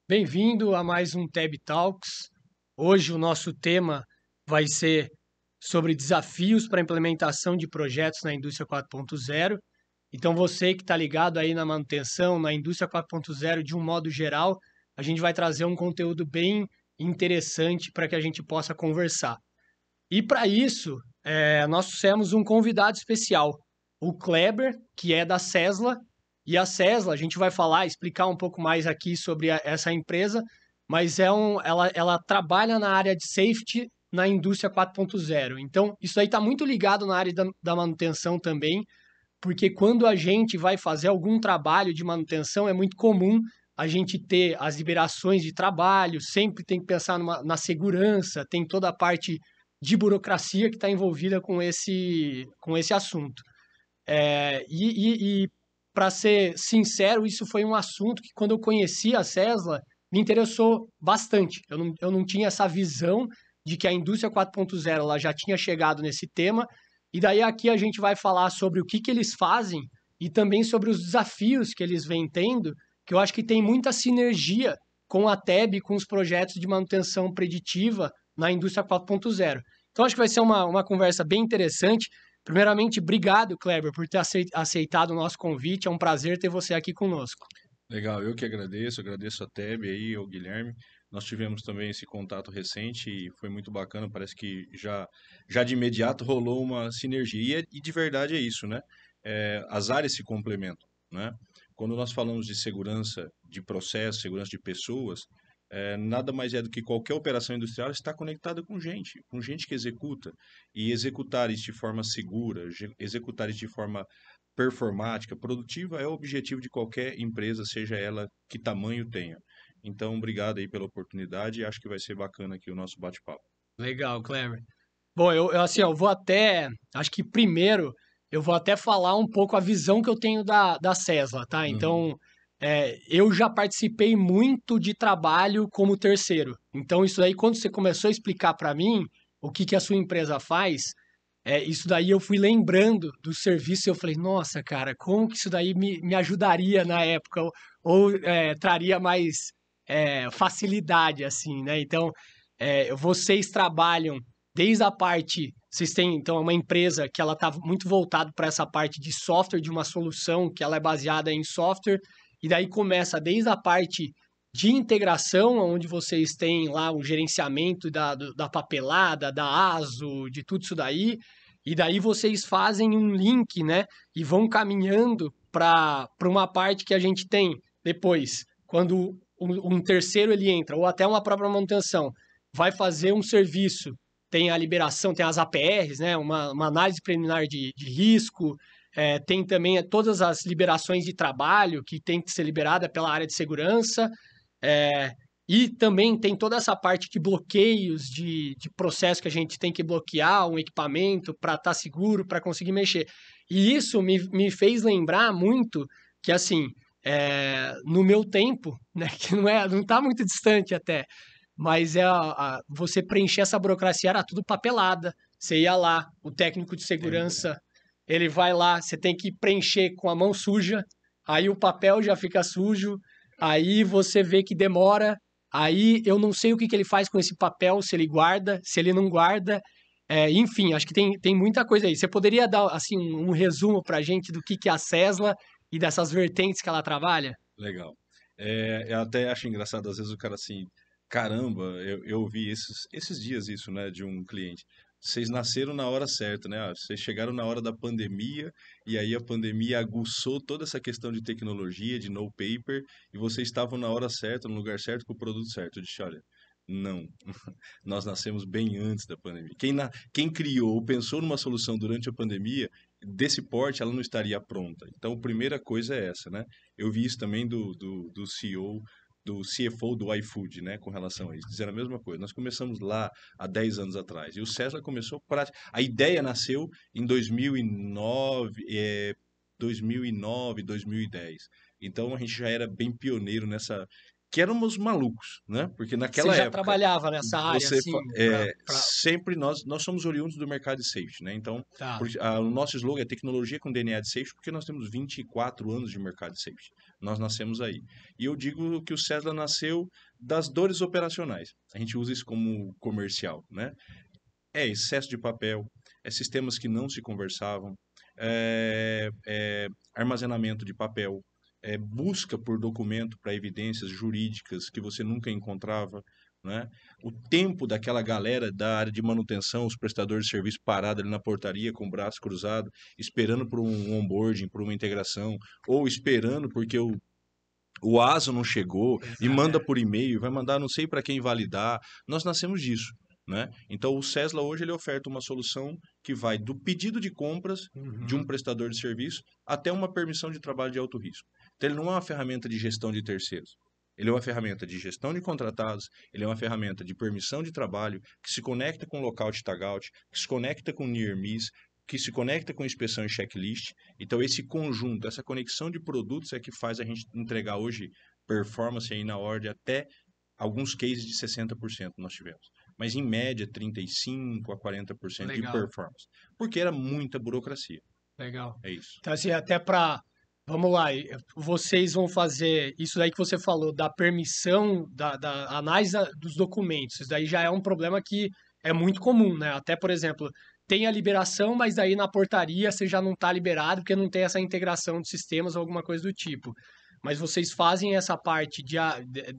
Bem-vindo a mais um Tab Talks. Hoje o nosso tema vai ser sobre desafios para a implementação de projetos na indústria 4.0. Então, você que está ligado aí na manutenção, na indústria 4.0 de um modo geral, a gente vai trazer um conteúdo bem interessante para que a gente possa conversar. E para isso, nós trouxemos um convidado especial, o Kleber, que é da Sesla. E a Sesla, a gente vai falar, explicar um pouco mais aqui sobre essa empresa, mas ela trabalha na área de safety na indústria 4.0. Então, isso aí está muito ligado na área da manutenção também, porque quando a gente vai fazer algum trabalho de manutenção, é muito comum a gente ter as liberações de trabalho, sempre tem que pensar na segurança, tem toda a parte de burocracia que está envolvida com esse assunto. E para ser sincero, isso foi um assunto que, quando eu conheci a Sesla, me interessou bastante. Eu não tinha essa visão de que a indústria 4.0 ela já tinha chegado nesse tema, e daí aqui a gente vai falar sobre o que eles fazem e também sobre os desafios que eles vêm tendo, que eu acho que tem muita sinergia com a TEB, com os projetos de manutenção preditiva na indústria 4.0. Então, acho que vai ser uma conversa bem interessante. Primeiramente, obrigado, Kleber, por ter aceitado o nosso convite. É um prazer ter você aqui conosco. Legal, eu que agradeço a Teb aí, ao Guilherme. Nós tivemos também esse contato recente e foi muito bacana, parece que já de imediato rolou uma sinergia. E de verdade é isso, né? As áreas se complementam, né? Quando nós falamos de segurança de processo, segurança de pessoas, nada mais é do que qualquer operação industrial está conectada com gente que executa. E executar isso de forma segura, executar isso de forma performática, produtiva, é o objetivo de qualquer empresa, seja ela que tamanho tenha. Então, obrigado aí pela oportunidade e acho que vai ser bacana aqui o nosso bate-papo. Legal, Kleber. Bom, assim, eu vou até. Acho que primeiro eu vou até falar um pouco a visão que eu tenho da Cesla, tá? Uhum. Então, eu já participei muito de trabalho como terceiro. Então, isso aí, quando você começou a explicar para mim o que a sua empresa faz, isso daí eu fui lembrando do serviço e eu falei, nossa, cara, como que isso daí me ajudaria na época? Ou traria mais facilidade, assim, né? Então, vocês trabalham desde a parte. Vocês têm, então, uma empresa que ela está muito voltada para essa parte de software, de uma solução que ela é baseada em software, e daí começa desde a parte de integração, onde vocês têm lá o gerenciamento da papelada, da ASO, de tudo isso daí, e daí vocês fazem um link, né? E vão caminhando para uma parte que a gente tem depois, quando um terceiro ele entra, ou até uma própria manutenção, vai fazer um serviço, tem a liberação, tem as APRs, né? Uma análise preliminar de risco, tem também todas as liberações de trabalho que tem que ser liberada pela área de segurança. É, e também tem toda essa parte de bloqueios de processo que a gente tem que bloquear um equipamento para estar seguro, para conseguir mexer. E isso me fez lembrar muito que, assim, no meu tempo, né, que não está muito distante até, mas você preencher essa burocracia era tudo papelada. Você ia lá, o técnico de É. segurança, ele vai lá, você tem que preencher com a mão suja, aí o papel já fica sujo, aí você vê que demora, aí eu não sei o que ele faz com esse papel, se ele guarda, se ele não guarda. Enfim, acho que tem muita coisa aí. Você poderia dar assim um resumo para a gente do que é a Cesla e dessas vertentes que ela trabalha? Legal. Eu até acho engraçado, às vezes o cara assim, caramba, eu ouvi esses dias isso, né, de um cliente. Vocês nasceram na hora certa, né? Vocês chegaram na hora da pandemia e aí a pandemia aguçou toda essa questão de tecnologia, de no paper, e vocês estavam na hora certa, no lugar certo, com o produto certo. Eu disse, olha, não, nós nascemos bem antes da pandemia. Quem criou ou pensou numa solução durante a pandemia, desse porte, ela não estaria pronta. Então, a primeira coisa é essa, né? Eu vi isso também do CEO, do CFO do iFood, né, com relação a isso, dizendo a mesma coisa. Nós começamos lá há 10 anos atrás. E o César começou a ideia nasceu em 2009, 2009, 2010. Então a gente já era bem pioneiro que éramos malucos, né? Porque Você naquela já época, trabalhava nessa área, você assim, pra... sempre nós somos oriundos do mercado de safety, né? Então, Tá. o nosso slogan é tecnologia com DNA de safety, porque nós temos 24 anos de mercado de safety. Nós nascemos aí. E eu digo que o Cesla nasceu das dores operacionais. A gente usa isso como comercial, né? É excesso de papel, é sistemas que não se conversavam, é armazenamento de papel, é busca por documento para evidências jurídicas que você nunca encontrava, né? O tempo daquela galera da área de manutenção, os prestadores de serviço parados ali na portaria com o braço cruzado, esperando por um onboarding, por uma integração, ou esperando porque o ASO não chegou e manda por e-mail, vai mandar não sei para quem validar. Nós nascemos disso, né? Então o Cesla hoje ele oferta uma solução que vai do pedido de compras de um Uhum. prestador de serviço até uma permissão de trabalho de alto risco. Então ele não é uma ferramenta de gestão de terceiros. Ele é uma ferramenta de gestão de contratados, ele é uma ferramenta de permissão de trabalho que se conecta com lockout e tagout, que se conecta com near miss, que se conecta com inspeção e checklist. Então, esse conjunto, essa conexão de produtos é que faz a gente entregar hoje performance aí na ordem até alguns cases de 60% nós tivemos. Mas em média 35 a 40% de Legal, performance. Porque era muita burocracia. legal. É isso. Então, assim, até para... Vamos lá, vocês vão fazer isso daí que você falou, da permissão, da análise dos documentos. Isso daí já é um problema que é muito comum, né? Até, por exemplo, tem a liberação, mas daí na portaria você já não está liberado porque não tem essa integração de sistemas ou alguma coisa do tipo. Mas vocês fazem essa parte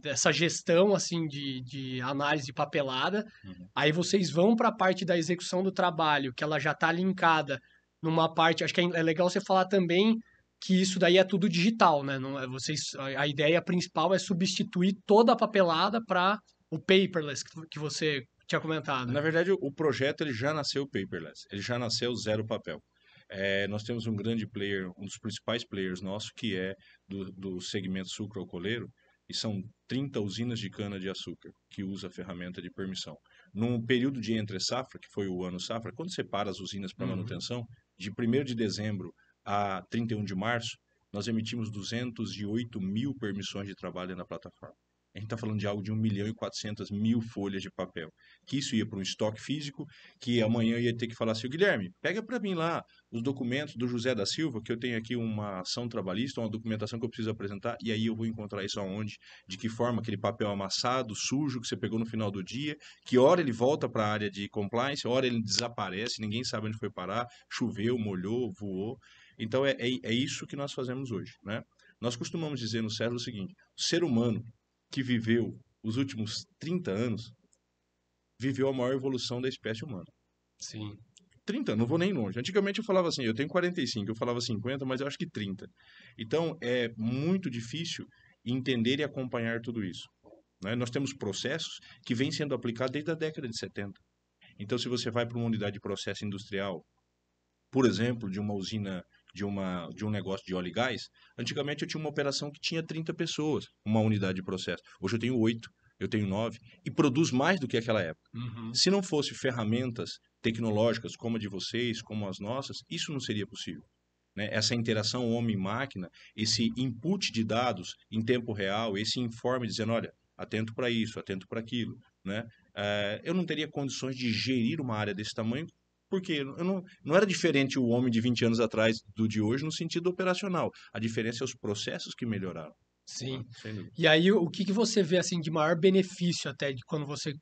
dessa gestão, assim, de análise de papelada, Uhum. aí vocês vão para a parte da execução do trabalho, que ela já está linkada numa parte, acho que é legal você falar também que isso daí é tudo digital, né? Não é, a ideia principal é substituir toda a papelada para o paperless que você tinha comentado. Na verdade, o projeto ele já nasceu paperless, ele já nasceu zero papel. Nós temos um grande player, um dos principais players nosso, que é do segmento sucro-alcooleiro, e são 30 usinas de cana-de-açúcar que usa a ferramenta de permissão. Num período de entre-safra, que foi o ano safra, quando separa as usinas para Uhum. manutenção, de 1º de dezembro a 31 de março, nós emitimos 208 mil permissões de trabalho na plataforma. A gente está falando de algo de 1.400.000 folhas de papel. Que isso ia para um estoque físico, que amanhã ia ter que falar assim, Guilherme, pega para mim lá os documentos do José da Silva, que eu tenho aqui uma ação trabalhista, uma documentação que eu preciso apresentar, e aí eu vou encontrar isso aonde, de que forma, aquele papel amassado, sujo, que você pegou no final do dia, que hora ele volta para a área de compliance, hora ele desaparece, ninguém sabe onde foi parar, choveu, molhou, voou. Então é isso que nós fazemos hoje, né? Nós costumamos dizer no César o seguinte, o ser humano que viveu os últimos 30 anos, viveu a maior evolução da espécie humana. Sim, 30, não vou nem longe. Antigamente eu falava assim, eu tenho 45, eu falava 50, mas eu acho que 30. Então é muito difícil entender e acompanhar tudo isso, né? Nós temos processos que vêm sendo aplicados desde a década de 70. Então, se você vai para uma unidade de processo industrial, por exemplo, de uma usina, de um negócio de óleo e gás, antigamente eu tinha uma operação que tinha 30 pessoas, uma unidade de processo. Hoje eu tenho 8, eu tenho 9, e produz mais do que aquela época. uhum. Se não fosse ferramentas tecnológicas como a de vocês, como as nossas, isso não seria possível, né? Essa interação homem-máquina, esse input de dados em tempo real, esse informe dizendo, olha, atento para isso, atento para aquilo, né? Eu não teria condições de gerir uma área desse tamanho, porque não era diferente o homem de 20 anos atrás do de hoje no sentido operacional. A diferença é os processos que melhoraram, né? Sim. Sem dúvida. E aí, o que que você vê assim de maior benefício até de quando você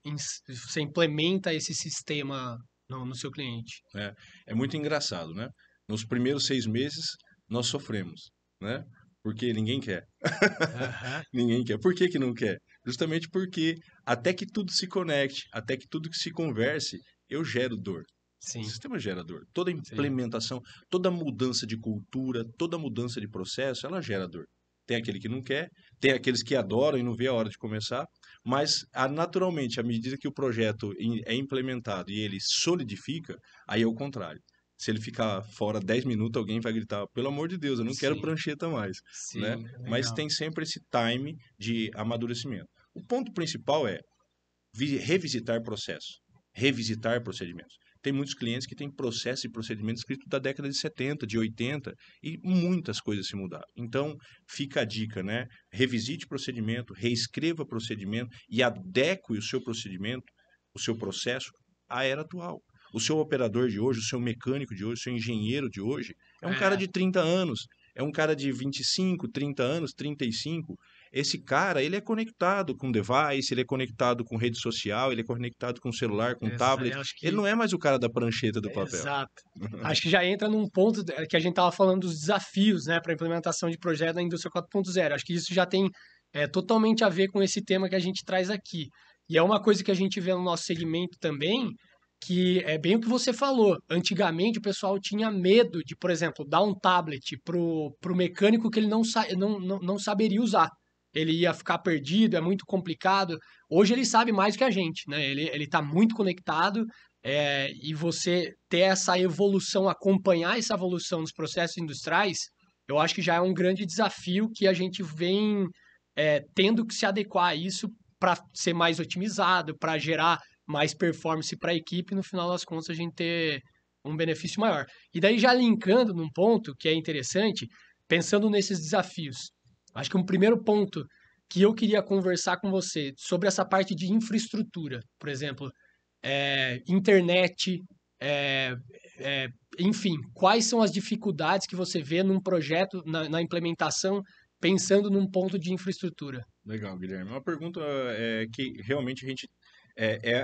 implementa esse sistema no seu cliente? Né? É muito engraçado, né? Nos primeiros 6 meses, nós sofremos, né? Porque ninguém quer. Aham. Ninguém quer. Por que que não quer? Justamente porque até que tudo se conecte, até que tudo que se converse, eu gero dor. O Sim, sistema gera dor. Toda sim, implementação, toda mudança de cultura, toda mudança de processo, ela gera dor. Tem aquele que não quer, tem aqueles que adoram e não vê a hora de começar, mas naturalmente, à medida que o projeto é implementado e ele solidifica, aí é o contrário. Se ele ficar fora 10 minutos, alguém vai gritar: pelo amor de Deus, eu não quero sim, prancheta mais, né? sim, Mas legal. tem sempre esse time de amadurecimento. O ponto principal é revisitar processos, revisitar procedimentos. tem muitos clientes que têm processo e procedimento escrito da década de 70, de 80, e muitas coisas se mudaram. Então, fica a dica, né? Revisite procedimento, reescreva procedimento e adeque o seu procedimento, o seu processo à era atual. O seu operador de hoje, o seu mecânico de hoje, o seu engenheiro de hoje é um cara É, de 30 anos, é um cara de 25, 30 anos, 35. Esse cara, ele é conectado com device, ele é conectado com rede social, ele é conectado com celular, com tablet. eu acho Ele que não é mais o cara da prancheta do papel. exato. Acho que já entra num ponto que a gente estava falando dos desafios, né, para a implementação de projeto na indústria 4.0. Acho que isso já tem totalmente a ver com esse tema que a gente traz aqui. E é uma coisa que a gente vê no nosso segmento também, que é bem o que você falou. Antigamente o pessoal tinha medo de, por exemplo, dar um tablet pro mecânico que ele não saberia usar. Ele ia ficar perdido, é muito complicado. Hoje ele sabe mais que a gente, né? Ele está muito conectado, e você ter essa evolução, acompanhar essa evolução nos processos industriais, eu acho que já é um grande desafio que a gente vem tendo que se adequar a isso para ser mais otimizado, para gerar mais performance para a equipe e no final das contas a gente ter um benefício maior. E daí já linkando num ponto que é interessante, pensando nesses desafios. Acho que um primeiro ponto que eu queria conversar com você sobre essa parte de infraestrutura, por exemplo, internet, é, enfim, quais são as dificuldades que você vê num projeto, na implementação, pensando num ponto de infraestrutura? Legal, Guilherme. Uma pergunta que realmente a gente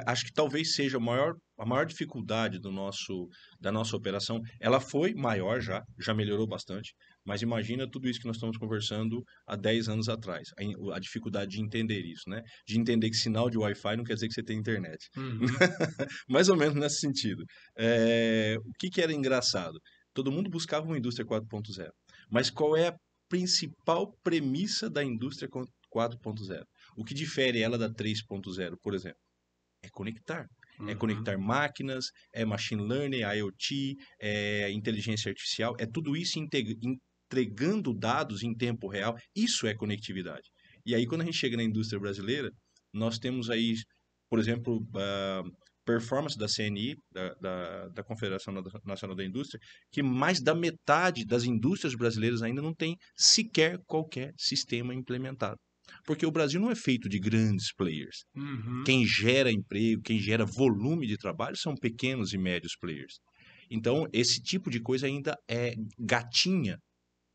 acho que talvez seja a maior dificuldade da nossa operação. Ela foi maior já melhorou bastante, mas imagina tudo isso que nós estamos conversando há 10 anos atrás. A dificuldade de entender isso, né? De entender que sinal de Wi-Fi não quer dizer que você tem internet. Uhum. Mais ou menos nesse sentido. O que era engraçado? Todo mundo buscava uma indústria 4.0, mas qual é a principal premissa da indústria 4.0? O que difere ela da 3.0, por exemplo? É conectar. É Uhum. conectar máquinas, é machine learning, IoT, é inteligência artificial, é tudo isso entregando dados em tempo real. Isso é conectividade. E aí, quando a gente chega na indústria brasileira, nós temos aí, por exemplo, a performance da CNI, da Confederação Nacional da Indústria, que mais da metade das indústrias brasileiras ainda não tem sequer qualquer sistema implementado. Porque o Brasil não é feito de grandes players. Uhum. Quem gera emprego, quem gera volume de trabalho são pequenos e médios players. Então, esse tipo de coisa ainda é gatinha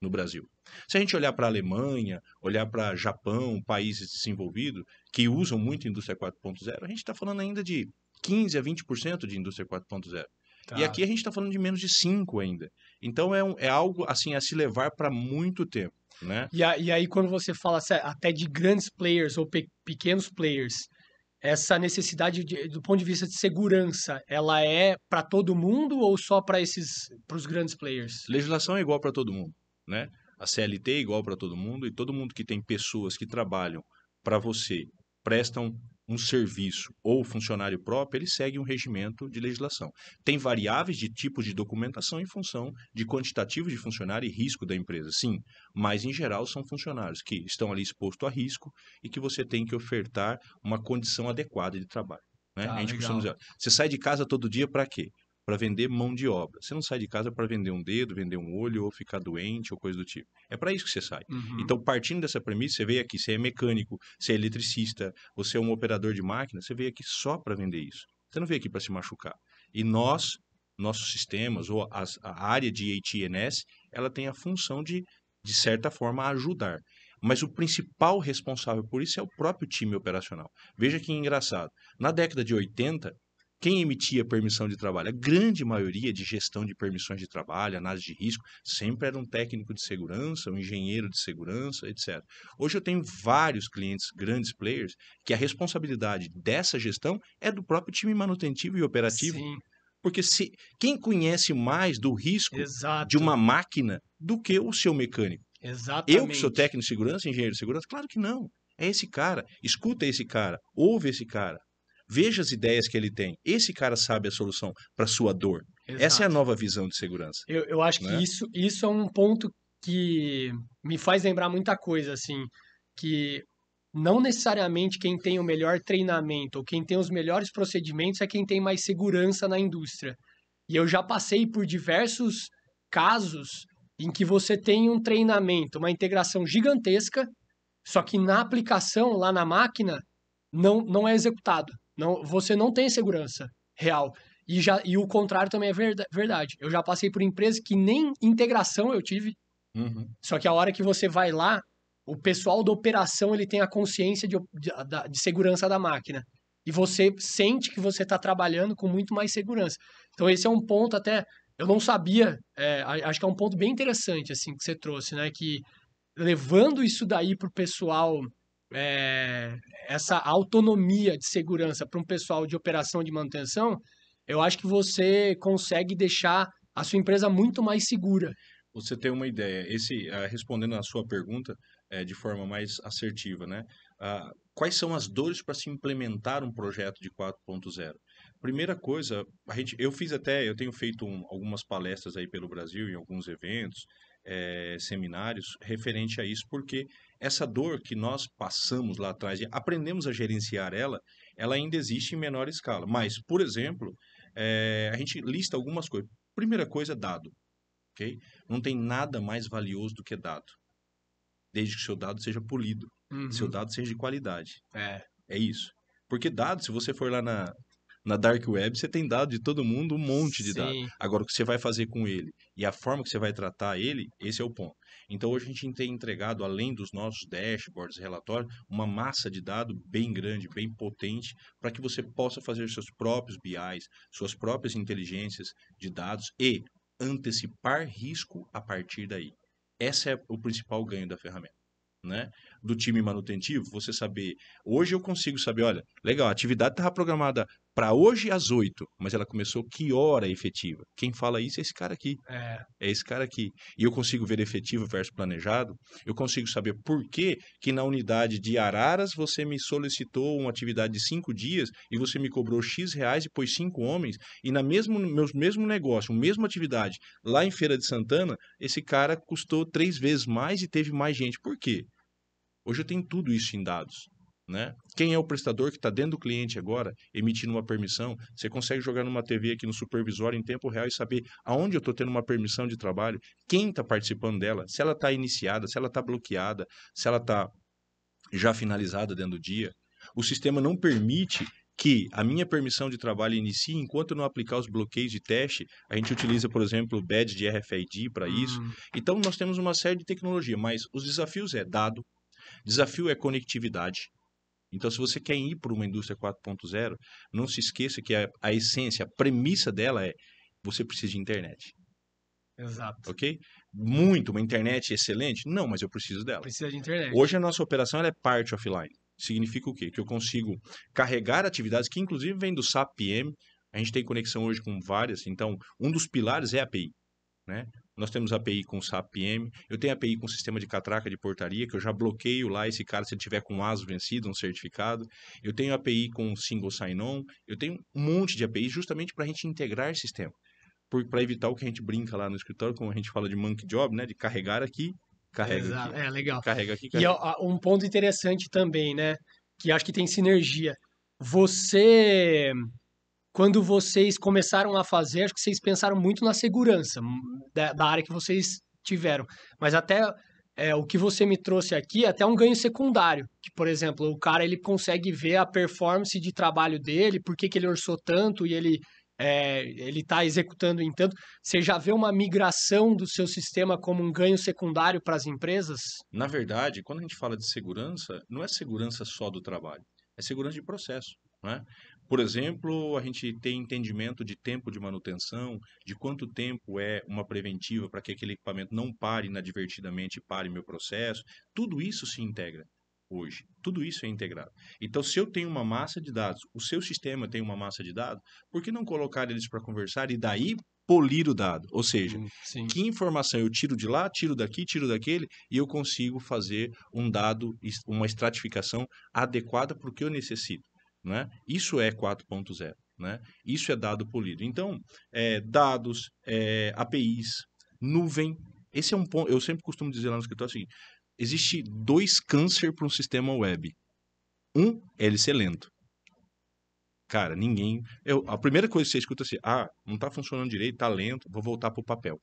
no Brasil. Se a gente olhar para a Alemanha, olhar para Japão, países desenvolvidos, que usam muito indústria 4.0, a gente está falando ainda de 15 a 20% de indústria 4.0. E Tá. aqui a gente está falando de menos de 5 ainda. Então é algo assim a se levar para muito tempo, né? E aí, quando você fala até de grandes players ou pequenos players, essa necessidade do ponto de vista de segurança, ela é para todo mundo ou só para os grandes players? Legislação é igual para todo mundo, né? A CLT é igual para todo mundo e todo mundo que tem pessoas que trabalham para você, prestam um serviço ou funcionário próprio, ele segue um regimento de legislação. Tem variáveis de tipos de documentação em função de quantitativo de funcionário e risco da empresa, sim, mas em geral são funcionários que estão ali expostos a risco e que você tem que ofertar uma condição adequada de trabalho. Né? A Tá, gente costuma legal. dizer, você sai de casa todo dia para quê? Para vender mão de obra. Você não sai de casa para vender um dedo, vender um olho ou ficar doente ou coisa do tipo. É para isso que você sai. Uhum. Então, partindo dessa premissa, você veio aqui, você é mecânico, você é eletricista, você é um operador de máquina, você veio aqui só para vender isso. Você não veio aqui para se machucar. E nossos sistemas, ou a área de AT&S, ela tem a função de certa forma, ajudar. Mas o principal responsável por isso é o próprio time operacional. Veja que engraçado. Na década de 80, quem emitia permissão de trabalho? A grande maioria de gestão de permissões de trabalho, análise de risco, sempre era um técnico de segurança, um engenheiro de segurança, etc. Hoje eu tenho vários clientes, grandes players, que a responsabilidade dessa gestão é do próprio time manutentivo e operativo. Sim, Porque quem conhece mais do risco de exato. uma máquina do que o seu mecânico? Eu que sou Exatamente. técnico de segurança, engenheiro de segurança? Claro que não. É esse cara. Escuta esse cara. Ouve esse cara. Veja as ideias que ele tem. Esse cara sabe a solução para sua dor. Essa é a Exato. nova visão de segurança, Eu acho que né? isso é um ponto que me faz lembrar muita coisa, assim, que não necessariamente quem tem o melhor treinamento ou quem tem os melhores procedimentos é quem tem mais segurança na indústria. E eu já passei por diversos casos em que você tem um treinamento, uma integração gigantesca, só que na aplicação, lá na máquina, não é executado. Não, você não tem segurança real. E o contrário também é verdade. Eu já passei por empresas que nem integração eu tive, Uhum. só que a hora que você vai lá, o pessoal da operação ele tem a consciência de segurança da máquina. E você sente que você está trabalhando com muito mais segurança. Então, esse é um ponto até. Eu não sabia, acho que é um ponto bem interessante assim que você trouxe, né? Que levando isso daí para o pessoal, é, essa autonomia de segurança para um pessoal de operação de manutenção, eu acho que você consegue deixar a sua empresa muito mais segura. Você tem uma ideia, respondendo a sua pergunta de forma mais assertiva, né? Quais são as dores para se implementar um projeto de 4.0? Primeira coisa, eu tenho feito algumas palestras aí pelo Brasil, em alguns eventos, seminários, referente a isso, porque essa dor que nós passamos lá atrás e aprendemos a gerenciar ela ainda existe em menor escala. Mas, por exemplo, a gente lista algumas coisas. Primeira coisa, dado. Ok? Não tem nada mais valioso do que dado, desde que seu dado seja polido, seu Uhum. dado seja de qualidade. É, É isso. Porque dado, se você for lá na Dark Web, você tem dado de todo mundo, um monte de dado. sim, Agora, o que você vai fazer com ele e a forma que você vai tratar ele, esse é o ponto. Então, hoje a gente tem entregado, além dos nossos dashboards, relatórios, uma massa de dado bem grande, bem potente, para que você possa fazer seus próprios BIs, suas próprias inteligências de dados e antecipar risco a partir daí. Esse é o principal ganho da ferramenta. Né, do time manutentivo, você saber. Hoje eu consigo saber, olha, legal, a atividade estava programada para hoje às 8, mas ela começou que hora efetiva? Quem fala isso é esse cara aqui. é, É esse cara aqui. E eu consigo ver efetivo versus planejado. Eu consigo saber por que na unidade de Araras você me solicitou uma atividade de 5 dias e você me cobrou X reais e pôs 5 homens. E na mesmo negócio, mesma atividade, lá em Feira de Santana, esse cara custou 3 vezes mais e teve mais gente. Por quê? Hoje eu tenho tudo isso em dados. Né? Quem é o prestador que está dentro do cliente agora, emitindo uma permissão? Você consegue jogar numa TV aqui no supervisório em tempo real e saber aonde eu estou tendo uma permissão de trabalho, quem está participando dela, se ela está iniciada, se ela está bloqueada, se ela está já finalizada dentro do dia. O sistema não permite que a minha permissão de trabalho inicie enquanto eu não aplicar os bloqueios de teste. A gente utiliza, por exemplo, o badge de RFID para isso. hum, Então, nós temos uma série de tecnologia, mas os desafios é dado, desafio é conectividade. Então, se você quer ir para uma indústria 4.0, não se esqueça que a essência, a premissa dela é você precisa de internet, exato. ok? Uma internet excelente? Não, mas eu preciso dela. Precisa de internet. Hoje a nossa operação ela é parte offline. Significa o quê? Que eu consigo carregar atividades que inclusive vêm do SAP PM. A gente tem conexão hoje com várias, então um dos pilares é a API. Né? Nós temos API com o SAP PM, eu tenho API com o sistema de catraca de portaria, que eu já bloqueio lá esse cara se ele tiver com um ASO vencido, um certificado. Eu tenho API com single sign-on, eu tenho um monte de API justamente para a gente integrar sistema. Para evitar o que a gente brinca lá no escritório, como a gente fala de monkey job, né? De carregar aqui, carrega aqui. Exato, é legal. Carrega aqui, E carrega. um ponto interessante também, né? Que acho que tem sinergia. Você, quando vocês começaram a fazer, acho que vocês pensaram muito na segurança da área que vocês tiveram. Mas até o que você me trouxe aqui é até um ganho secundário. Que, por exemplo, o cara ele consegue ver a performance de trabalho dele, por que que ele orçou tanto e ele está executando em tanto. Você já vê uma migração do seu sistema como um ganho secundário para as empresas? Na verdade, quando a gente fala de segurança, não é segurança só do trabalho, é segurança de processo, né? Por exemplo, a gente tem entendimento de tempo de manutenção, de quanto tempo é uma preventiva para que aquele equipamento não pare inadvertidamente e pare meu processo. Tudo isso se integra hoje. Tudo isso é integrado. Então, se eu tenho uma massa de dados, o seu sistema tem uma massa de dados, por que não colocar eles para conversar e daí polir o dado? Ou seja, Sim. que informação eu tiro de lá, tiro daqui, tiro daquele, e eu consigo fazer um dado, uma estratificação adequada para o que eu necessito. Né? Isso é 4.0. Né? Isso é dado polido. Então, dados, APIs, nuvem. Esse é um ponto. Eu sempre costumo dizer lá no escritório o seguinte: existe 2 câncer para um sistema web. É ele ser lento. Cara, ninguém... a primeira coisa que você escuta é assim, não tá funcionando direito, tá lento, vou voltar pro papel.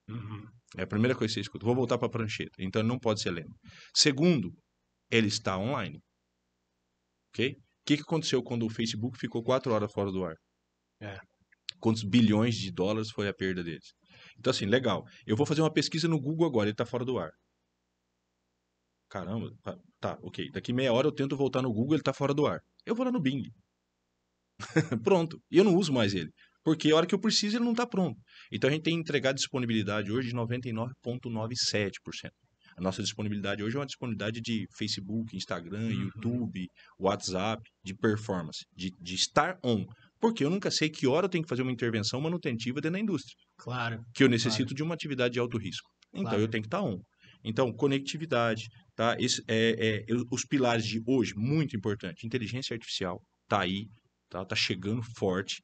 Uhum. É a primeira coisa que você escuta, vou voltar pra prancheta. Então ele não pode ser lento. Segundo, ele está online. Ok? O que aconteceu quando o Facebook ficou 4 horas fora do ar? É. Quantos bilhões de dólares foi a perda deles? Então, assim, legal. Eu vou fazer uma pesquisa no Google agora, ele tá fora do ar. Caramba, tá, ok. Daqui meia hora eu tento voltar no Google, ele tá fora do ar. Eu vou lá no Bing. Pronto. E eu não uso mais ele. Porque a hora que eu preciso, ele não tá pronto. Então a gente tem entregado disponibilidade hoje de 99,97%. A nossa disponibilidade hoje é uma disponibilidade de Facebook, Instagram, YouTube, WhatsApp, de performance, de estar on. Porque eu nunca sei que hora eu tenho que fazer uma intervenção manutentiva dentro da indústria. Claro. Que eu necessito de uma atividade de alto risco. Então Claro. eu tenho que estar on. Então, conectividade, tá? Os pilares de hoje, muito importante. Inteligência artificial, tá aí, tá chegando forte,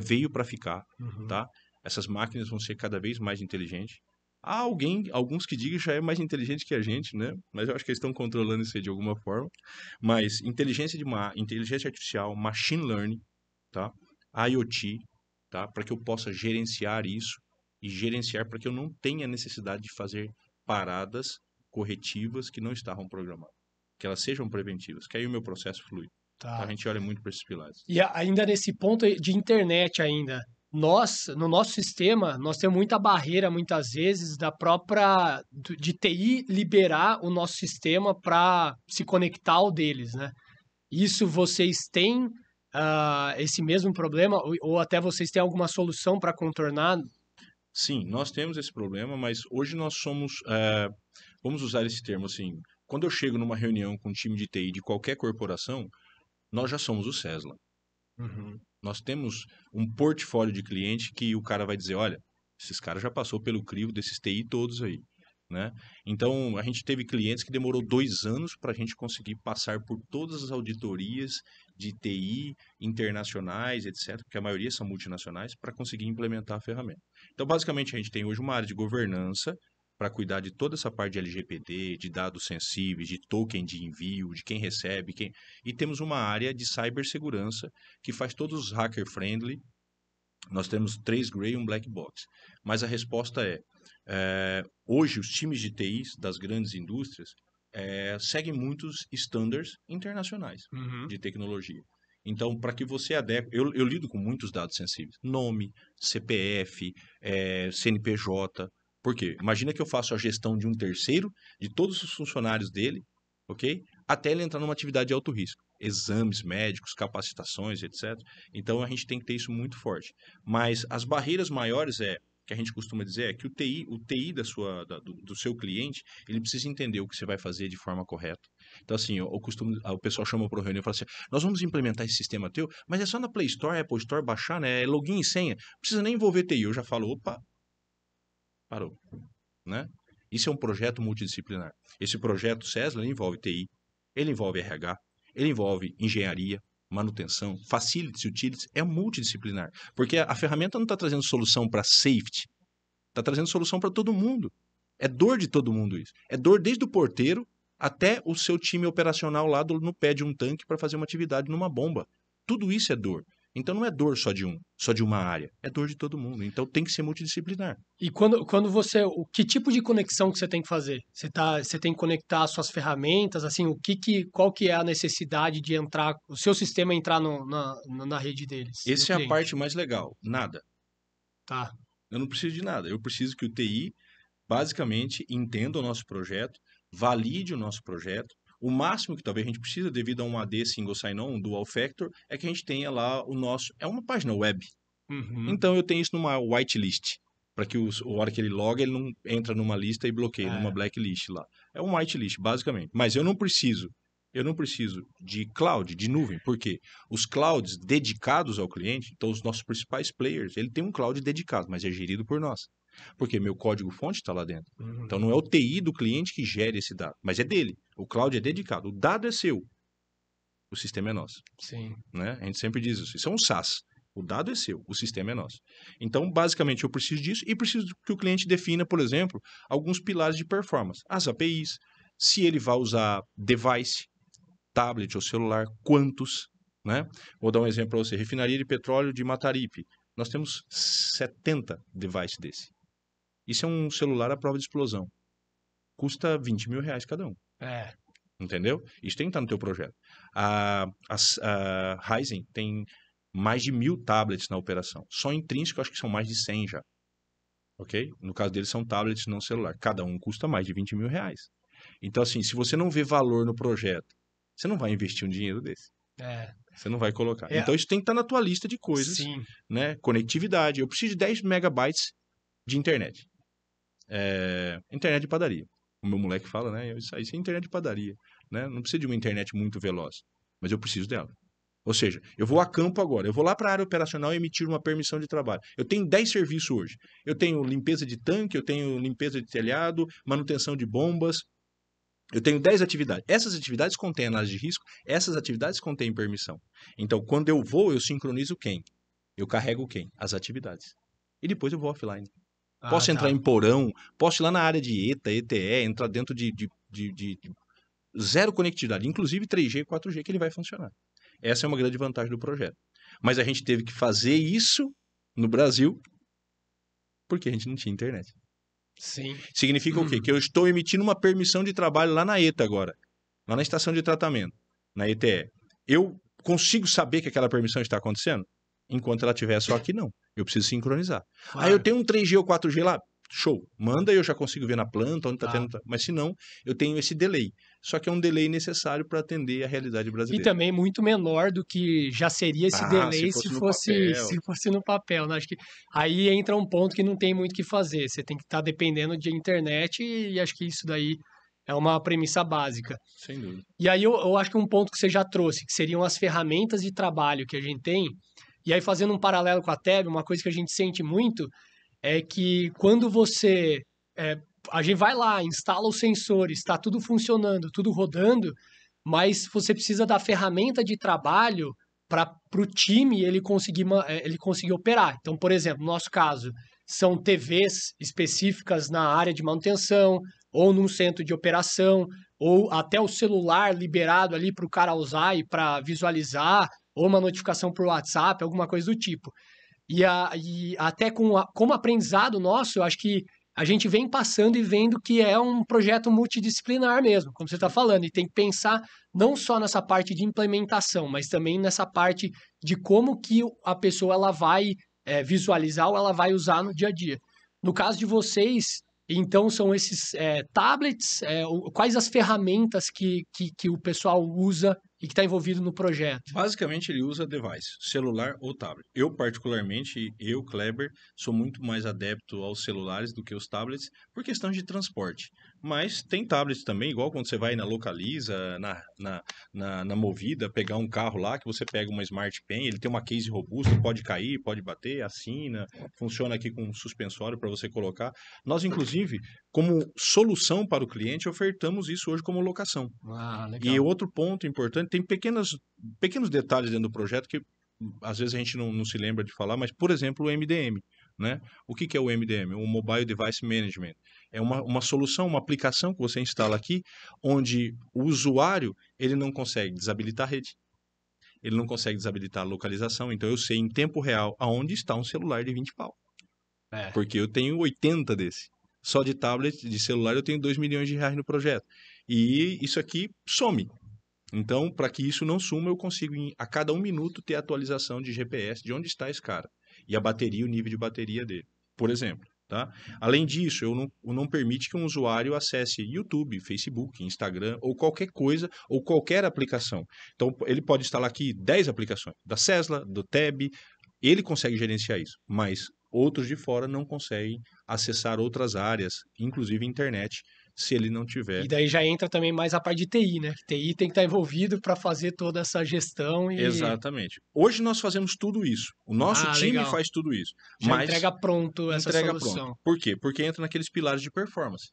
veio para ficar, tá? Essas máquinas vão ser cada vez mais inteligentes. Há alguns que digam que já é mais inteligente que a gente, né? Mas eu acho que eles estão controlando isso aí de alguma forma. Mas inteligência artificial, machine learning, tá? IoT, tá? Para que eu possa gerenciar isso e gerenciar para que eu não tenha necessidade de fazer paradas corretivas que não estavam programadas. Que elas sejam preventivas, que aí o meu processo flui. Tá. Então a gente olha muito para esses pilares. E ainda nesse ponto de internet ainda, no nosso sistema, nós temos muita barreira, muitas vezes, de TI liberar o nosso sistema para se conectar ao deles, né? Isso vocês têm esse mesmo problema ou até vocês têm alguma solução para contornar? Sim, nós temos esse problema, mas hoje nós somos, vamos usar esse termo assim, quando eu chego numa reunião com um time de TI de qualquer corporação, nós já somos o Cesla. Nós temos um portfólio de cliente que o cara vai dizer, olha, esses caras já passou pelo crivo desses TI todos aí, né? Então, a gente teve clientes que demorou 2 anos para a gente conseguir passar por todas as auditorias de TI internacionais, etc., porque a maioria são multinacionais, para conseguir implementar a ferramenta. Então, basicamente, a gente tem hoje uma área de governança para cuidar de toda essa parte de LGPD, de dados sensíveis, de token de envio, de quem recebe, e temos uma área de cibersegurança que faz todos os hacker-friendly. Nós temos 3 Gray e um Black Box. Mas a resposta hoje os times de TIs das grandes indústrias seguem muitos standards internacionais de tecnologia. Então, para que você adeque... Eu lido com muitos dados sensíveis. Nome, CPF, CNPJ. Por quê? Imagina que eu faço a gestão de um terceiro, de todos os funcionários dele, ok? Até ele entrar numa atividade de alto risco. Exames médicos, capacitações, etc. Então, a gente tem que ter isso muito forte. Mas as barreiras maiores que a gente costuma dizer é que o TI do seu cliente, ele precisa entender o que você vai fazer de forma correta. Então, assim, o pessoal chama para uma reunião e fala assim, nós vamos implementar esse sistema teu, mas é só na Play Store, Apple Store, baixar, né? É login e senha. Não precisa nem envolver TI. Eu já falo, opa, parou, né? Isso é um projeto multidisciplinar. Esse projeto Cesla envolve TI, ele envolve RH, ele envolve engenharia, manutenção, facilities, utilities, é multidisciplinar. Porque a ferramenta não está trazendo solução para safety, está trazendo solução para todo mundo. É dor de todo mundo isso. É dor desde o porteiro até o seu time operacional lá no pé de um tanque para fazer uma atividade numa bomba. Tudo isso é dor. Então não é dor só de uma área, é dor de todo mundo. Então tem que ser multidisciplinar. E que tipo de conexão que você tem que fazer? Você tem que conectar suas ferramentas, assim, qual que é a necessidade de entrar, o seu sistema entrar na rede deles, do Essa é a cliente? parte mais legal. Nada. Tá. Eu não preciso de nada. Eu preciso que o TI basicamente entenda o nosso projeto, valide o nosso projeto. O máximo que talvez a gente precisa, devido a um AD Single Sign-On, um Dual Factor, é que a gente tenha lá o nosso... É uma página web. Então eu tenho isso numa whitelist, para que a hora que ele loga, ele não entra numa lista e bloqueia, numa blacklist lá. É um whitelist, basicamente. Mas eu não preciso de cloud, de nuvem, porque os clouds dedicados ao cliente, então os nossos principais players, ele tem um cloud dedicado, mas é gerido por nós. Porque meu código-fonte está lá dentro. Então não é o TI do cliente que gere esse dado, mas é dele. O cloud é dedicado. O dado é seu. O sistema é nosso. Sim. Né? A gente sempre diz isso. Isso é um SaaS. O dado é seu, o sistema é nosso. Então, basicamente, eu preciso disso e preciso que o cliente defina, por exemplo, alguns pilares de performance. As APIs, se ele vai usar device, tablet ou celular, quantos, né? Vou dar um exemplo para você. Refinaria de petróleo de Mataripe. Nós temos 70 devices desse. Isso é um celular à prova de explosão. Custa 20 mil reais cada um. Entendeu? Isso tem que estar no teu projeto. A Ryzen tem mais de 1.000 tablets na operação. Só intrínseco, acho que são mais de 100 já. Ok? No caso deles, são tablets, não celular. Cada um custa mais de 20 mil reais. Então, assim, se você não vê valor no projeto, você não vai investir um dinheiro desse. Você não vai colocar. Então, isso tem que estar na tua lista de coisas. Sim. Né? Conectividade. Eu preciso de 10 megabytes de internet. Internet de padaria. O meu moleque fala, né? Isso é internet de padaria. Né? Não precisa de uma internet muito veloz, mas eu preciso dela. Ou seja, eu vou a campo agora, eu vou lá para a área operacional e emitir uma permissão de trabalho. Eu tenho 10 serviços hoje. Eu tenho limpeza de tanque, eu tenho limpeza de telhado, manutenção de bombas. Eu tenho 10 atividades. Essas atividades contêm análise de risco, essas atividades contêm permissão. Então, quando eu vou, eu sincronizo quem? Eu carrego quem? As atividades. E depois eu vou offline. Posso entrar em porão, posso ir lá na área de ETA, ETE, entrar dentro de zero conectividade, inclusive 3G e 4G, que ele vai funcionar. Essa é uma grande vantagem do projeto. Mas a gente teve que fazer isso no Brasil porque a gente não tinha internet. Sim. Significa o quê? Que eu estou emitindo uma permissão de trabalho lá na ETA agora, lá na estação de tratamento, na ETE. Eu consigo saber que aquela permissão está acontecendo? Enquanto ela estiver só aqui, não. Eu preciso sincronizar. Claro. Aí eu tenho um 3G ou 4G lá, show. Manda e eu já consigo ver na planta, onde está tendo. Mas se não, eu tenho esse delay. Só que é um delay necessário para atender a realidade brasileira. E também muito menor do que já seria esse delay se fosse no papel. Né? Acho que aí entra um ponto que não tem muito o que fazer. Você tem que estar dependendo de internet e acho que isso daí é uma premissa básica. Sem dúvida. E aí eu acho que um ponto que você já trouxe, que seriam as ferramentas de trabalho que a gente tem. E aí, fazendo um paralelo com a TEB, uma coisa que a gente sente muito é que quando você... a gente vai lá, instala os sensores, está tudo funcionando, tudo rodando, mas você precisa da ferramenta de trabalho para o time ele conseguir operar. Então, por exemplo, no nosso caso, são TVs específicas na área de manutenção, ou num centro de operação, ou até o celular liberado ali para o cara usar e para visualizar, ou uma notificação por WhatsApp, alguma coisa do tipo. E até como aprendizado nosso, eu acho que a gente vem passando e vendo que é um projeto multidisciplinar mesmo, como você está falando, e tem que pensar não só nessa parte de implementação, mas também nessa parte de como que a pessoa ela vai visualizar ou ela vai usar no dia a dia. No caso de vocês, então são esses tablets, quais as ferramentas que o pessoal usa e que está envolvido no projeto? Basicamente, ele usa device, celular ou tablet. Eu, particularmente, Kleber, sou muito mais adepto aos celulares do que aos tablets, por questão de transporte. Mas tem tablets também, igual quando você vai na Localiza, na Movida, pegar um carro lá, que você pega uma Smart Pen, ele tem uma case robusta, pode cair, pode bater, assina, funciona aqui com um suspensório para você colocar. Nós, inclusive, como solução para o cliente, ofertamos isso hoje como locação. Legal. E outro ponto importante, tem pequenos detalhes dentro do projeto que às vezes a gente não se lembra de falar, mas, por exemplo, o MDM. Né? O que é o MDM? O Mobile Device Management. É uma solução, uma aplicação que você instala aqui, onde o usuário ele não consegue desabilitar a rede, ele não consegue desabilitar a localização, então eu sei em tempo real aonde está um celular de 20 pau. Porque eu tenho 80 desse. Só de tablet, de celular, eu tenho 2 milhões de reais no projeto. E isso aqui some. Então, para que isso não suma, eu consigo, a cada 1 minuto, ter atualização de GPS de onde está esse cara. E a bateria, o nível de bateria dele, por exemplo. Tá? Além disso, eu não permite que um usuário acesse YouTube, Facebook, Instagram, ou qualquer coisa, ou qualquer aplicação. Então, ele pode instalar aqui 10 aplicações, da Sesla, do TEB, ele consegue gerenciar isso, mas outros de fora não conseguem acessar outras áreas, inclusive internet, se ele não tiver. E daí já entra também mais a parte de TI, né? TI tem que estar envolvido para fazer toda essa gestão. Exatamente. Hoje nós fazemos tudo isso. O nosso time legal. faz tudo isso. Já mas entrega pronto essa solução. Pronto. Por quê? Porque entra naqueles pilares de performance.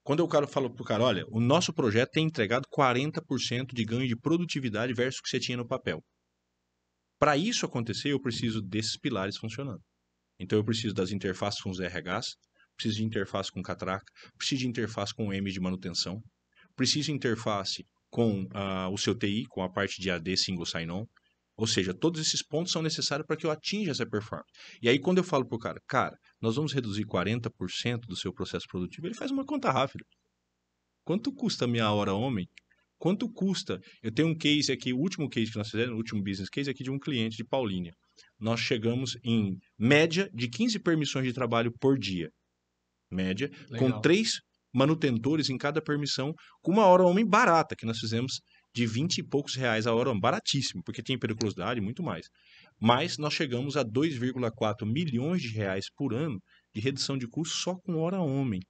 Quando eu falo para o cara, olha, o nosso projeto tem entregado 40% de ganho de produtividade versus o que você tinha no papel. Para isso acontecer, eu preciso desses pilares funcionando. Então eu preciso das interfaces com os RHs, preciso de interface com catraca, preciso de interface com o M de manutenção, preciso de interface com o seu TI, com a parte de AD Single Sign-On. Ou seja, todos esses pontos são necessários para que eu atinja essa performance. E aí, quando eu falo para o cara, nós vamos reduzir 40% do seu processo produtivo, ele faz uma conta rápida. Quanto custa a minha hora homem? Quanto custa? Eu tenho um case aqui, o último case que nós fizemos, o último business case aqui de um cliente de Paulínia. Nós chegamos em média de 15 permissões de trabalho por dia. Média, Legal. com 3 manutentores em cada permissão, com uma hora homem barata, que nós fizemos de 20 e poucos reais a hora homem, baratíssimo, porque tem periculosidade e muito mais. Mas nós chegamos a 2,4 milhões de reais por ano de redução de custo só com hora homem.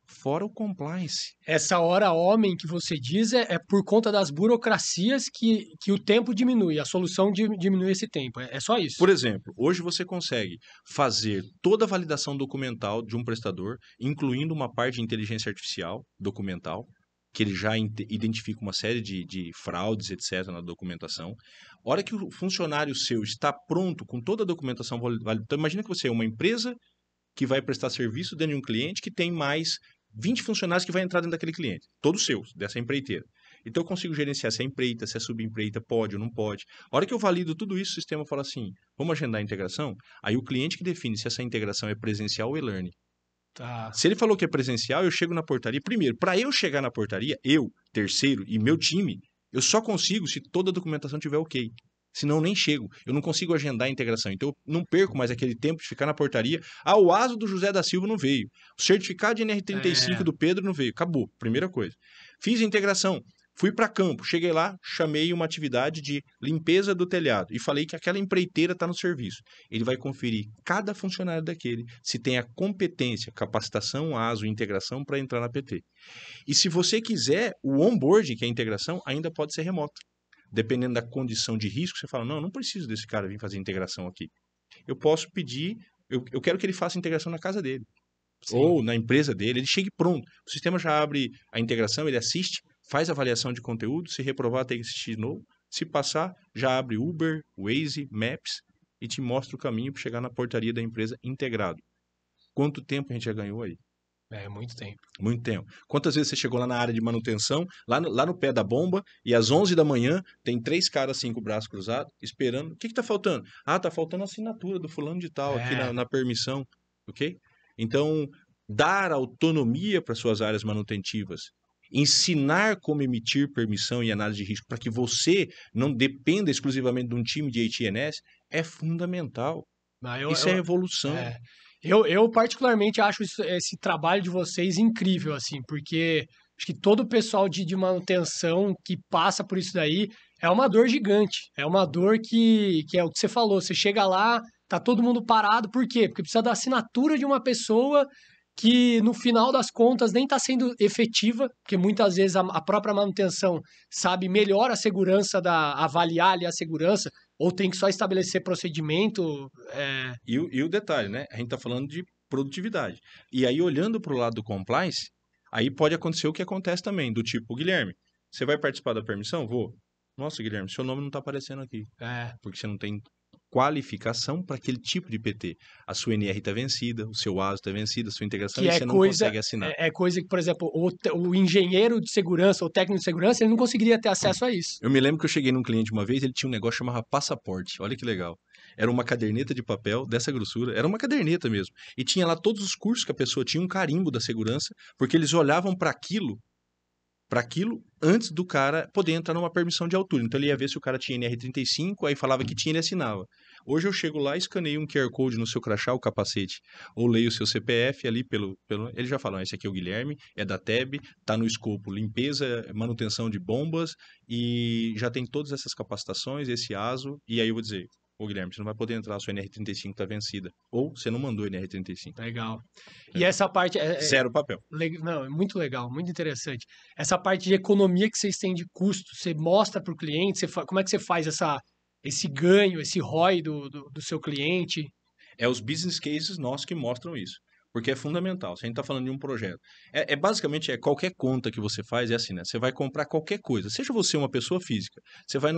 Fora o compliance. Essa hora homem que você diz é por conta das burocracias que o tempo diminui, a solução diminui esse tempo. É só isso. Por exemplo, hoje você consegue fazer toda a validação documental de um prestador, incluindo uma parte de inteligência artificial documental, que ele já identifica uma série de fraudes, etc., na documentação. A hora que o funcionário seu está pronto com toda a documentação válida, então imagina que você é uma empresa que vai prestar serviço dentro de um cliente que tem mais 20 funcionários que vai entrar dentro daquele cliente, todos seus, dessa empreiteira. Então eu consigo gerenciar se é empreita, se é subempreita, pode ou não pode. A hora que eu valido tudo isso, o sistema fala assim, vamos agendar a integração? Aí o cliente que define se essa integração é presencial ou e-learning. Tá. Se ele falou que é presencial, eu chego na portaria. Primeiro, para eu chegar na portaria, eu, terceiro e meu time, eu só consigo se toda a documentação tiver ok. Senão eu nem chego. Eu não consigo agendar a integração. Então eu não perco mais aquele tempo de ficar na portaria. O ASO do José da Silva não veio. O certificado de NR35 do Pedro não veio. Acabou. Primeira coisa. Fiz a integração. Fui para campo. Cheguei lá, chamei uma atividade de limpeza do telhado e falei que aquela empreiteira está no serviço. Ele vai conferir cada funcionário daquele se tem a competência, capacitação, ASO, integração para entrar na PT. E se você quiser, o onboarding, que é a integração, ainda pode ser remoto. Dependendo da condição de risco, você fala, não preciso desse cara vir fazer integração aqui. Eu posso pedir, eu quero que ele faça integração na casa dele. Sim. Ou na empresa dele, ele chegue pronto. O sistema já abre a integração, ele assiste, faz avaliação de conteúdo, se reprovar tem que assistir de novo. Se passar, já abre Uber, Waze, Maps e te mostra o caminho para chegar na portaria da empresa integrado. Quanto tempo a gente já ganhou aí? Muito tempo. Muito tempo. Quantas vezes você chegou lá na área de manutenção, lá no pé da bomba, e às 11 da manhã tem 3 caras assim com o braço cruzado, esperando. O que tá faltando? Tá faltando a assinatura do fulano de tal aqui na permissão, ok? Então, dar autonomia para suas áreas manutentivas, ensinar como emitir permissão e análise de risco para que você não dependa exclusivamente de um time de AT&S é fundamental. Isso é evolução. Eu particularmente acho esse trabalho de vocês incrível, assim, porque acho que todo o pessoal de manutenção que passa por isso daí é uma dor gigante. É uma dor que é o que você falou. Você chega lá, tá todo mundo parado. Por quê? Porque precisa da assinatura de uma pessoa que, no final das contas, nem está sendo efetiva, porque muitas vezes a própria manutenção sabe melhor a segurança, avaliar ali a segurança, ou tem que só estabelecer procedimento. E o detalhe, né? A gente está falando de produtividade. E aí, olhando para o lado do compliance, aí pode acontecer o que acontece também, do tipo, Guilherme, você vai participar da permissão? Vou. Nossa, Guilherme, seu nome não está aparecendo aqui. Porque você não tem qualificação para aquele tipo de PT. A sua NR está vencida, o seu ASO está vencido, a sua integração, e você não consegue assinar. É coisa que, por exemplo, o engenheiro de segurança, o técnico de segurança, ele não conseguiria ter acesso a isso. Eu me lembro que eu cheguei num cliente uma vez, ele tinha um negócio chamado passaporte. Olha que legal. Era uma caderneta de papel dessa grossura, era uma caderneta mesmo. E tinha lá todos os cursos que a pessoa tinha, um carimbo da segurança, porque eles olhavam para aquilo antes do cara poder entrar numa permissão de altura. Então ele ia ver se o cara tinha NR35, aí falava que tinha, ele assinava. Hoje eu chego lá, escaneio um QR Code no seu crachá, o capacete, ou leio o seu CPF ali ele já fala, esse aqui é o Guilherme, é da TEB, tá no escopo limpeza, manutenção de bombas, e já tem todas essas capacitações, esse ASO, e aí eu vou dizer, Guilherme, você não vai poder entrar, a sua NR35 está vencida. Ou você não mandou NR35. Legal. E essa parte... Zero papel. Não, é muito legal, muito interessante. Essa parte de economia que vocês têm de custo, você mostra para o cliente, como é que você faz esse ganho, esse ROI do seu cliente? É os business cases nossos que mostram isso. Porque é fundamental. Se a gente está falando de um projeto. Basicamente, qualquer conta que você faz, é assim, né? Você vai comprar qualquer coisa. Seja você uma pessoa física. Você vai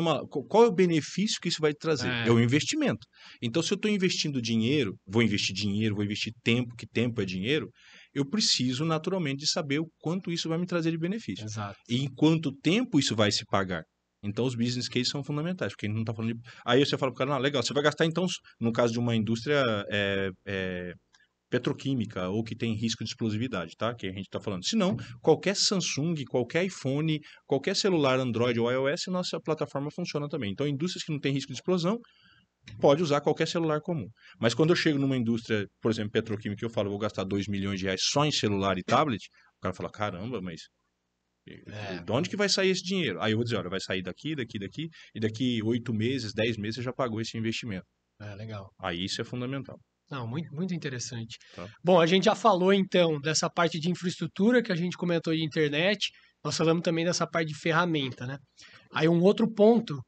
qual é o benefício que isso vai te trazer? É o investimento. Então, se eu estou investindo dinheiro, vou investir tempo, que tempo é dinheiro, eu preciso naturalmente de saber o quanto isso vai me trazer de benefício. Exato. E em quanto tempo isso vai se pagar. Então, os business cases são fundamentais, porque a gente não está falando de... Aí você fala para o cara, legal, você vai gastar então, no caso de uma indústria petroquímica ou que tem risco de explosividade, tá? Que a gente está falando. Se não, qualquer Samsung, qualquer iPhone, qualquer celular Android ou iOS, nossa plataforma funciona também. Então, indústrias que não têm risco de explosão, pode usar qualquer celular comum. Mas quando eu chego numa indústria, por exemplo, petroquímica, eu falo, vou gastar 2 milhões de reais só em celular e tablet, o cara fala, caramba, mas de onde que vai sair esse dinheiro? Aí eu vou dizer, olha, vai sair daqui, e daqui 8 meses, 10 meses você já pagou esse investimento. Legal. Aí isso é fundamental. Não, muito, muito interessante. Tá? Bom, a gente já falou então dessa parte de infraestrutura que a gente comentou de internet, nós falamos também dessa parte de ferramenta, né? Aí um outro ponto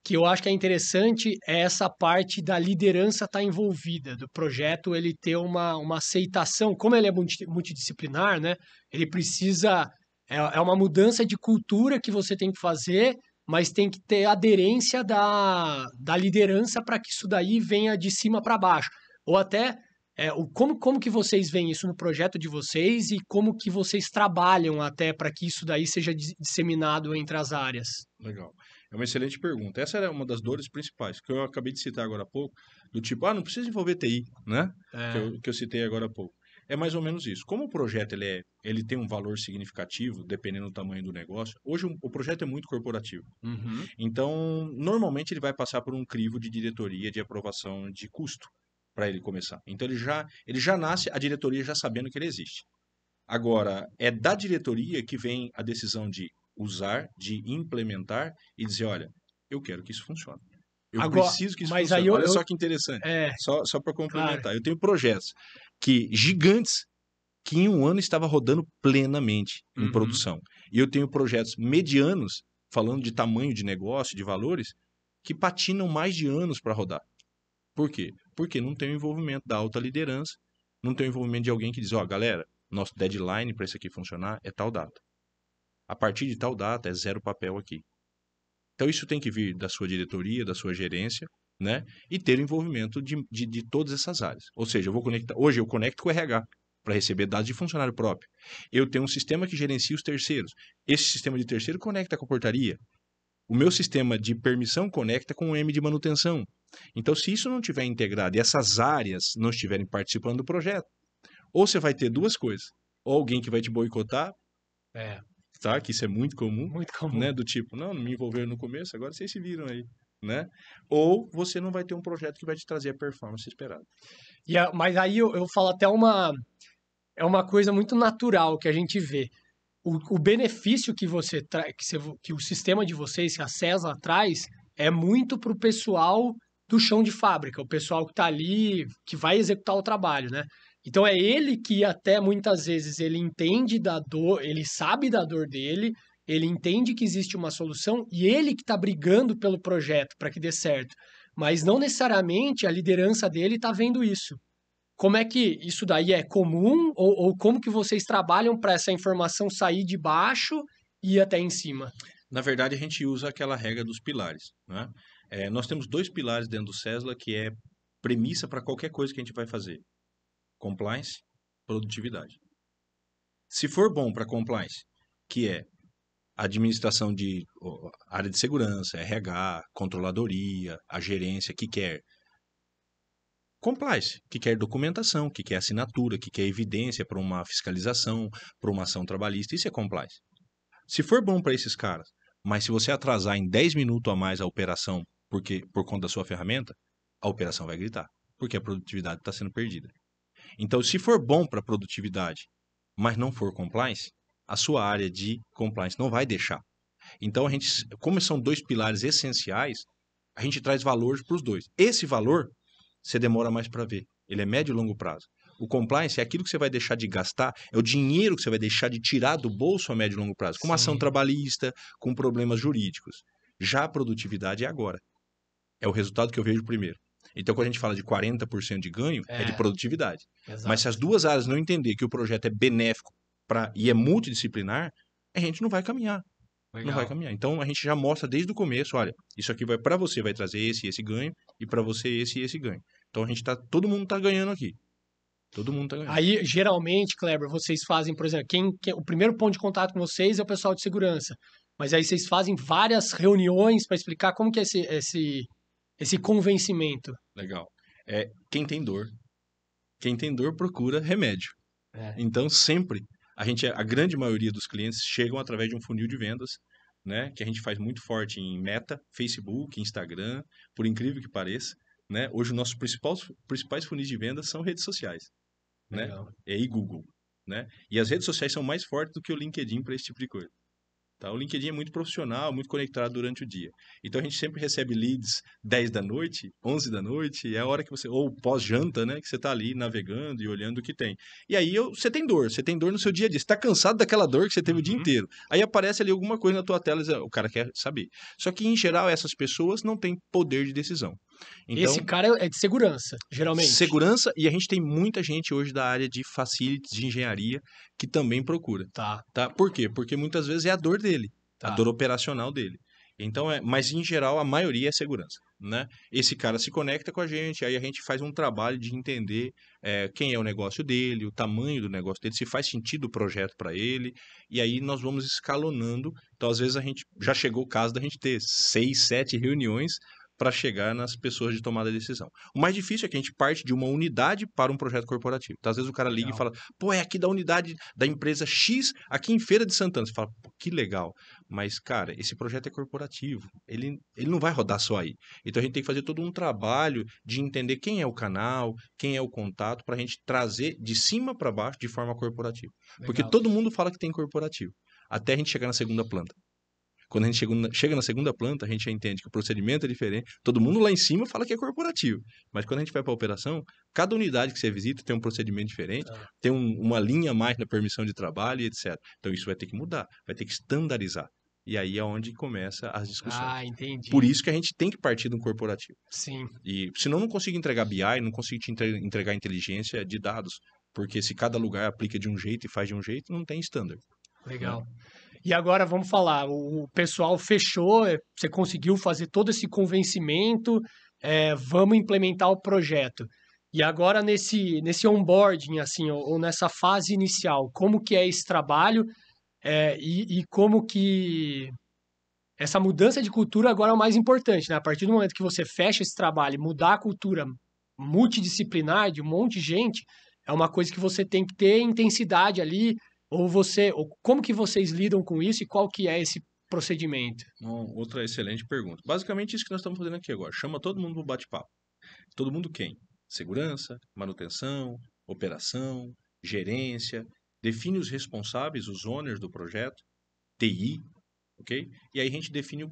que eu acho que é interessante é essa parte da liderança estar envolvida, do projeto ele ter uma aceitação, como ele é multidisciplinar, né? Ele precisa, é uma mudança de cultura que você tem que fazer, mas tem que ter aderência da liderança para que isso daí venha de cima para baixo. Ou até, como que vocês veem isso no projeto de vocês e como que vocês trabalham até para que isso daí seja disseminado entre as áreas? Legal. É uma excelente pergunta. Essa era uma das dores principais, que eu acabei de citar agora há pouco, do tipo, não precisa envolver TI, né? Que eu citei agora há pouco. É mais ou menos isso. Como o projeto ele tem um valor significativo, dependendo do tamanho do negócio, hoje o projeto é muito corporativo. Uhum. Então, normalmente ele vai passar por um crivo de diretoria de aprovação de custo para ele começar. Então, ele já nasce a diretoria já sabendo que ele existe. Agora, é da diretoria que vem a decisão de usar, de implementar e dizer, olha, eu quero que isso funcione. Eu Agora, preciso que isso mas funcione. aí Olha só que interessante. Só para complementar. Claro. Eu tenho projetos gigantes que em um ano estava rodando plenamente em produção. E eu tenho projetos medianos, falando de tamanho de negócio, de valores, que patinam mais de anos para rodar. Por quê? Porque não tem o envolvimento da alta liderança, não tem o envolvimento de alguém que diz, galera, nosso deadline para isso aqui funcionar é tal data. A partir de tal data é zero papel aqui. Então isso tem que vir da sua diretoria, da sua gerência, né? E ter o envolvimento de todas essas áreas. Ou seja, hoje eu conecto com o RH para receber dados de funcionário próprio. Eu tenho um sistema que gerencia os terceiros. Esse sistema de terceiro conecta com a portaria. O meu sistema de permissão conecta com o M de manutenção. Então, se isso não estiver integrado e essas áreas não estiverem participando do projeto, ou você vai ter duas coisas. Ou alguém que vai te boicotar, tá? Que isso é muito comum, né? Do tipo, não me envolveram no começo, agora vocês se viram aí, né? Ou você não vai ter um projeto que vai te trazer a performance esperada. Mas aí eu falo até é uma coisa muito natural que a gente vê. O benefício que você que o sistema de vocês, que a Cesla traz, é muito para o pessoal do chão de fábrica, o pessoal que está ali, que vai executar o trabalho, né? Então é ele que até muitas vezes ele entende da dor, ele sabe da dor dele, ele entende que existe uma solução e ele que está brigando pelo projeto para que dê certo. Mas não necessariamente a liderança dele está vendo isso. Como é que isso daí é comum ou como que vocês trabalham para essa informação sair de baixo e ir até em cima? Na verdade, a gente usa aquela regra dos pilares, né? Nós temos 2 pilares dentro do Cesla que é premissa para qualquer coisa que a gente vai fazer. Compliance, produtividade. Se for bom para compliance, que é administração de área de segurança, RH, controladoria, a gerência que quer compliance, que quer documentação, que quer assinatura, que quer evidência para uma fiscalização, para uma ação trabalhista, isso é compliance. Se for bom para esses caras, mas se você atrasar em 10 minutos a mais a operação por conta da sua ferramenta, a operação vai gritar, porque a produtividade está sendo perdida. Então, se for bom para produtividade, mas não for compliance, a sua área de compliance não vai deixar. Então, como são 2 pilares essenciais, a gente traz valores para os 2. Esse valor, você demora mais para ver. Ele é médio e longo prazo. O compliance é aquilo que você vai deixar de gastar, é o dinheiro que você vai deixar de tirar do bolso a médio e longo prazo, com uma ação trabalhista, com problemas jurídicos. Já a produtividade é agora. É o resultado que eu vejo primeiro. Então, quando a gente fala de 40% de ganho, é de produtividade. Exato. Mas se as duas áreas não entender que o projeto é benéfico e é multidisciplinar, a gente não vai caminhar. Legal. Não vai caminhar. Então, a gente já mostra desde o começo, olha, isso aqui para você vai trazer esse e esse ganho, e para você esse e esse ganho. Então, todo mundo está ganhando aqui. Todo mundo tá ganhando. Aí, geralmente, Kleber, vocês fazem, por exemplo, o primeiro ponto de contato com vocês é o pessoal de segurança. Mas aí vocês fazem várias reuniões para explicar como que é esse convencimento. Legal. Quem tem dor procura remédio. É. Então, sempre, a grande maioria dos clientes chegam através de um funil de vendas, né? Que a gente faz muito forte em Meta, Facebook, Instagram, por incrível que pareça, né? Hoje, os nossos principais funis de vendas são redes sociais, né? Legal. E Google, né? E as redes sociais são mais fortes do que o LinkedIn para esse tipo de coisa. Tá? O LinkedIn é muito profissional, muito conectado durante o dia. Então a gente sempre recebe leads 10 da noite, 11 da noite, é a hora que você, ou pós-janta, né? Que você está ali navegando e olhando o que tem. E aí você tem dor no seu dia a dia. Você está cansado daquela dor que você teve o dia Uhum. inteiro. Aí aparece ali alguma coisa na tua tela, o cara quer saber. Só que em geral essas pessoas não têm poder de decisão. Esse Então, cara é de segurança, geralmente. segurança, e a gente tem muita gente hoje da área de facilities, de engenharia, que também procura. Tá, Tá? Por quê? Porque muitas vezes é a dor dele, a tá. dor operacional dele. Então, mas em geral, a maioria é segurança, né? Esse cara se conecta com a gente, aí a gente faz um trabalho de entender quem é o negócio dele, o tamanho do negócio dele, se faz sentido o projeto para ele, e aí nós vamos escalonando. Então, às vezes, a gente já chegou o caso da gente ter 6, 7 reuniões para chegar nas pessoas de tomada de decisão. O mais difícil é que a gente parte de uma unidade para um projeto corporativo. Então, às vezes o cara liga e Legal. fala, pô, é aqui da unidade da empresa X, aqui em Feira de Santana. Você fala, pô, que legal. Mas, cara, esse projeto é corporativo. Ele não vai rodar só aí. Então, a gente tem que fazer todo um trabalho de entender quem é o canal, quem é o contato, para a gente trazer de cima para baixo de forma corporativa. Porque Legal. todo mundo fala que tem corporativo, até a gente chegar na segunda planta. Quando a gente chega na segunda planta, a gente já entende que o procedimento é diferente. Todo mundo lá em cima fala que é corporativo. Mas quando a gente vai para a operação, cada unidade que você visita tem um procedimento diferente, Tá. tem uma linha a mais na permissão de trabalho e etc. Então isso vai ter que mudar, vai ter que estandarizar. E aí é onde começa as discussões. Ah, Por entendi. isso que a gente tem que partir de um corporativo. Sim, E senão não consigo entregar BI, não consigo te entregar inteligência de dados. Porque se cada lugar aplica de um jeito e faz de um jeito, não tem standard, né? legal. E agora vamos falar, o pessoal fechou, você conseguiu fazer todo esse convencimento, vamos implementar o projeto. E agora nesse onboarding, assim, ou nessa fase inicial, como que é esse trabalho e como que essa mudança de cultura agora é o mais importante, né? A partir do momento que você fecha esse trabalho e mudar a cultura multidisciplinar de um monte de gente, é uma coisa que você tem que ter intensidade ali, ou como que vocês lidam com isso e qual que é esse procedimento? Outra excelente pergunta. Basicamente isso que nós estamos fazendo aqui agora. Chama todo mundo para o bate-papo. Todo mundo quem? Segurança, manutenção, operação, gerência. Define os responsáveis, os owners do projeto, TI, ok? E aí a gente define,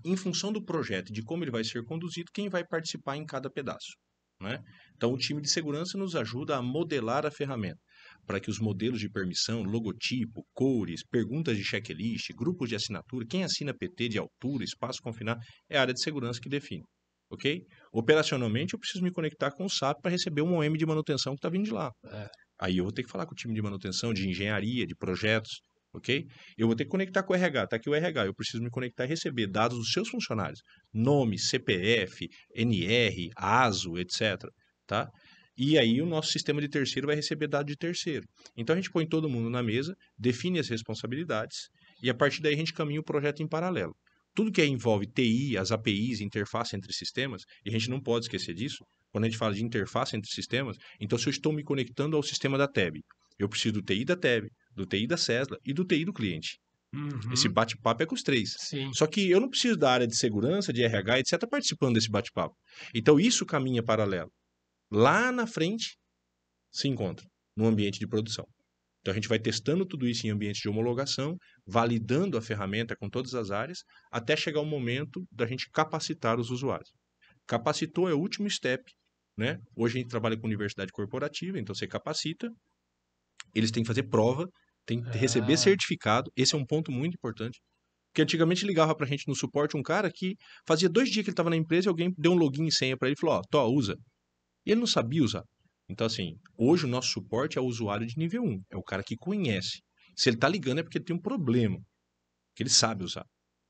em função do projeto, de como ele vai ser conduzido, quem vai participar em cada pedaço, né? Então o time de segurança nos ajuda a modelar a ferramenta, para que os modelos de permissão, logotipo, cores, perguntas de checklist, grupos de assinatura, quem assina PT de altura, espaço confinado, é a área de segurança que define. Ok? Operacionalmente, eu preciso me conectar com o SAP para receber um OM de manutenção que está vindo de lá. É, Aí eu vou ter que falar com o time de manutenção, de engenharia, de projetos, ok? Eu vou ter que conectar com o RH, está aqui o RH, eu preciso me conectar e receber dados dos seus funcionários, nome, CPF, NR, ASO, etc, tá? E aí o nosso sistema de terceiro vai receber dados de terceiro. Então a gente põe todo mundo na mesa, define as responsabilidades e a partir daí a gente caminha o projeto em paralelo. Tudo que envolve TI, as APIs, interface entre sistemas, e a gente não pode esquecer disso, quando a gente fala de interface entre sistemas, então se eu estou me conectando ao sistema da TEB, eu preciso do TI da TEB, do TI da Cesla e do TI do cliente. Esse uhum, bate-papo é com os três. sim, Só que eu não preciso da área de segurança, de RH, etc., participando desse bate-papo. Então isso caminha paralelo. Lá na frente se encontra, no ambiente de produção. Então a gente vai testando tudo isso em ambiente de homologação, validando a ferramenta com todas as áreas, até chegar o momento da gente capacitar os usuários. Capacitou é o último step, né? Hoje a gente trabalha com universidade corporativa, então você capacita, eles têm que fazer prova, têm que receber ah, certificado, esse é um ponto muito importante. Porque antigamente ligava pra gente no suporte um cara que fazia 2 dias que ele estava na empresa e alguém deu um login e senha para ele e falou, ó, tô, usa. E ele não sabia usar. Então, assim, hoje o nosso suporte é o usuário de nível 1. É o cara que conhece. Se ele tá ligando é porque ele tem um problema, que ele sabe usar.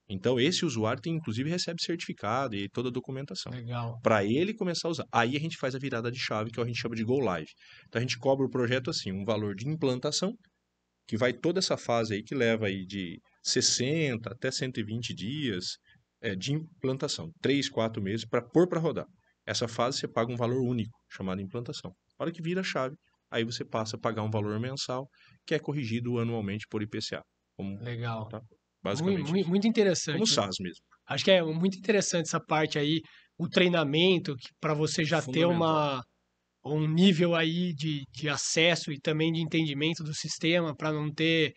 Então, esse usuário inclusive recebe certificado e toda a documentação. Legal. Para ele começar a usar. Aí a gente faz a virada de chave, que a gente chama de Go Live. Então, a gente cobra o projeto assim, um valor de implantação, que vai toda essa fase aí, que leva aí de 60 até 120 dias de implantação. 3, 4 meses para pôr para rodar. Essa fase você paga um valor único, chamado implantação. A hora que vira a chave, aí você passa a pagar um valor mensal, que é corrigido anualmente por IPCA. Legal. Tá? Basicamente isso. Muito Como interessante. SaaS mesmo. Acho que é muito interessante essa parte aí, o treinamento, para você já ter um nível aí de acesso e também de entendimento do sistema, para não ter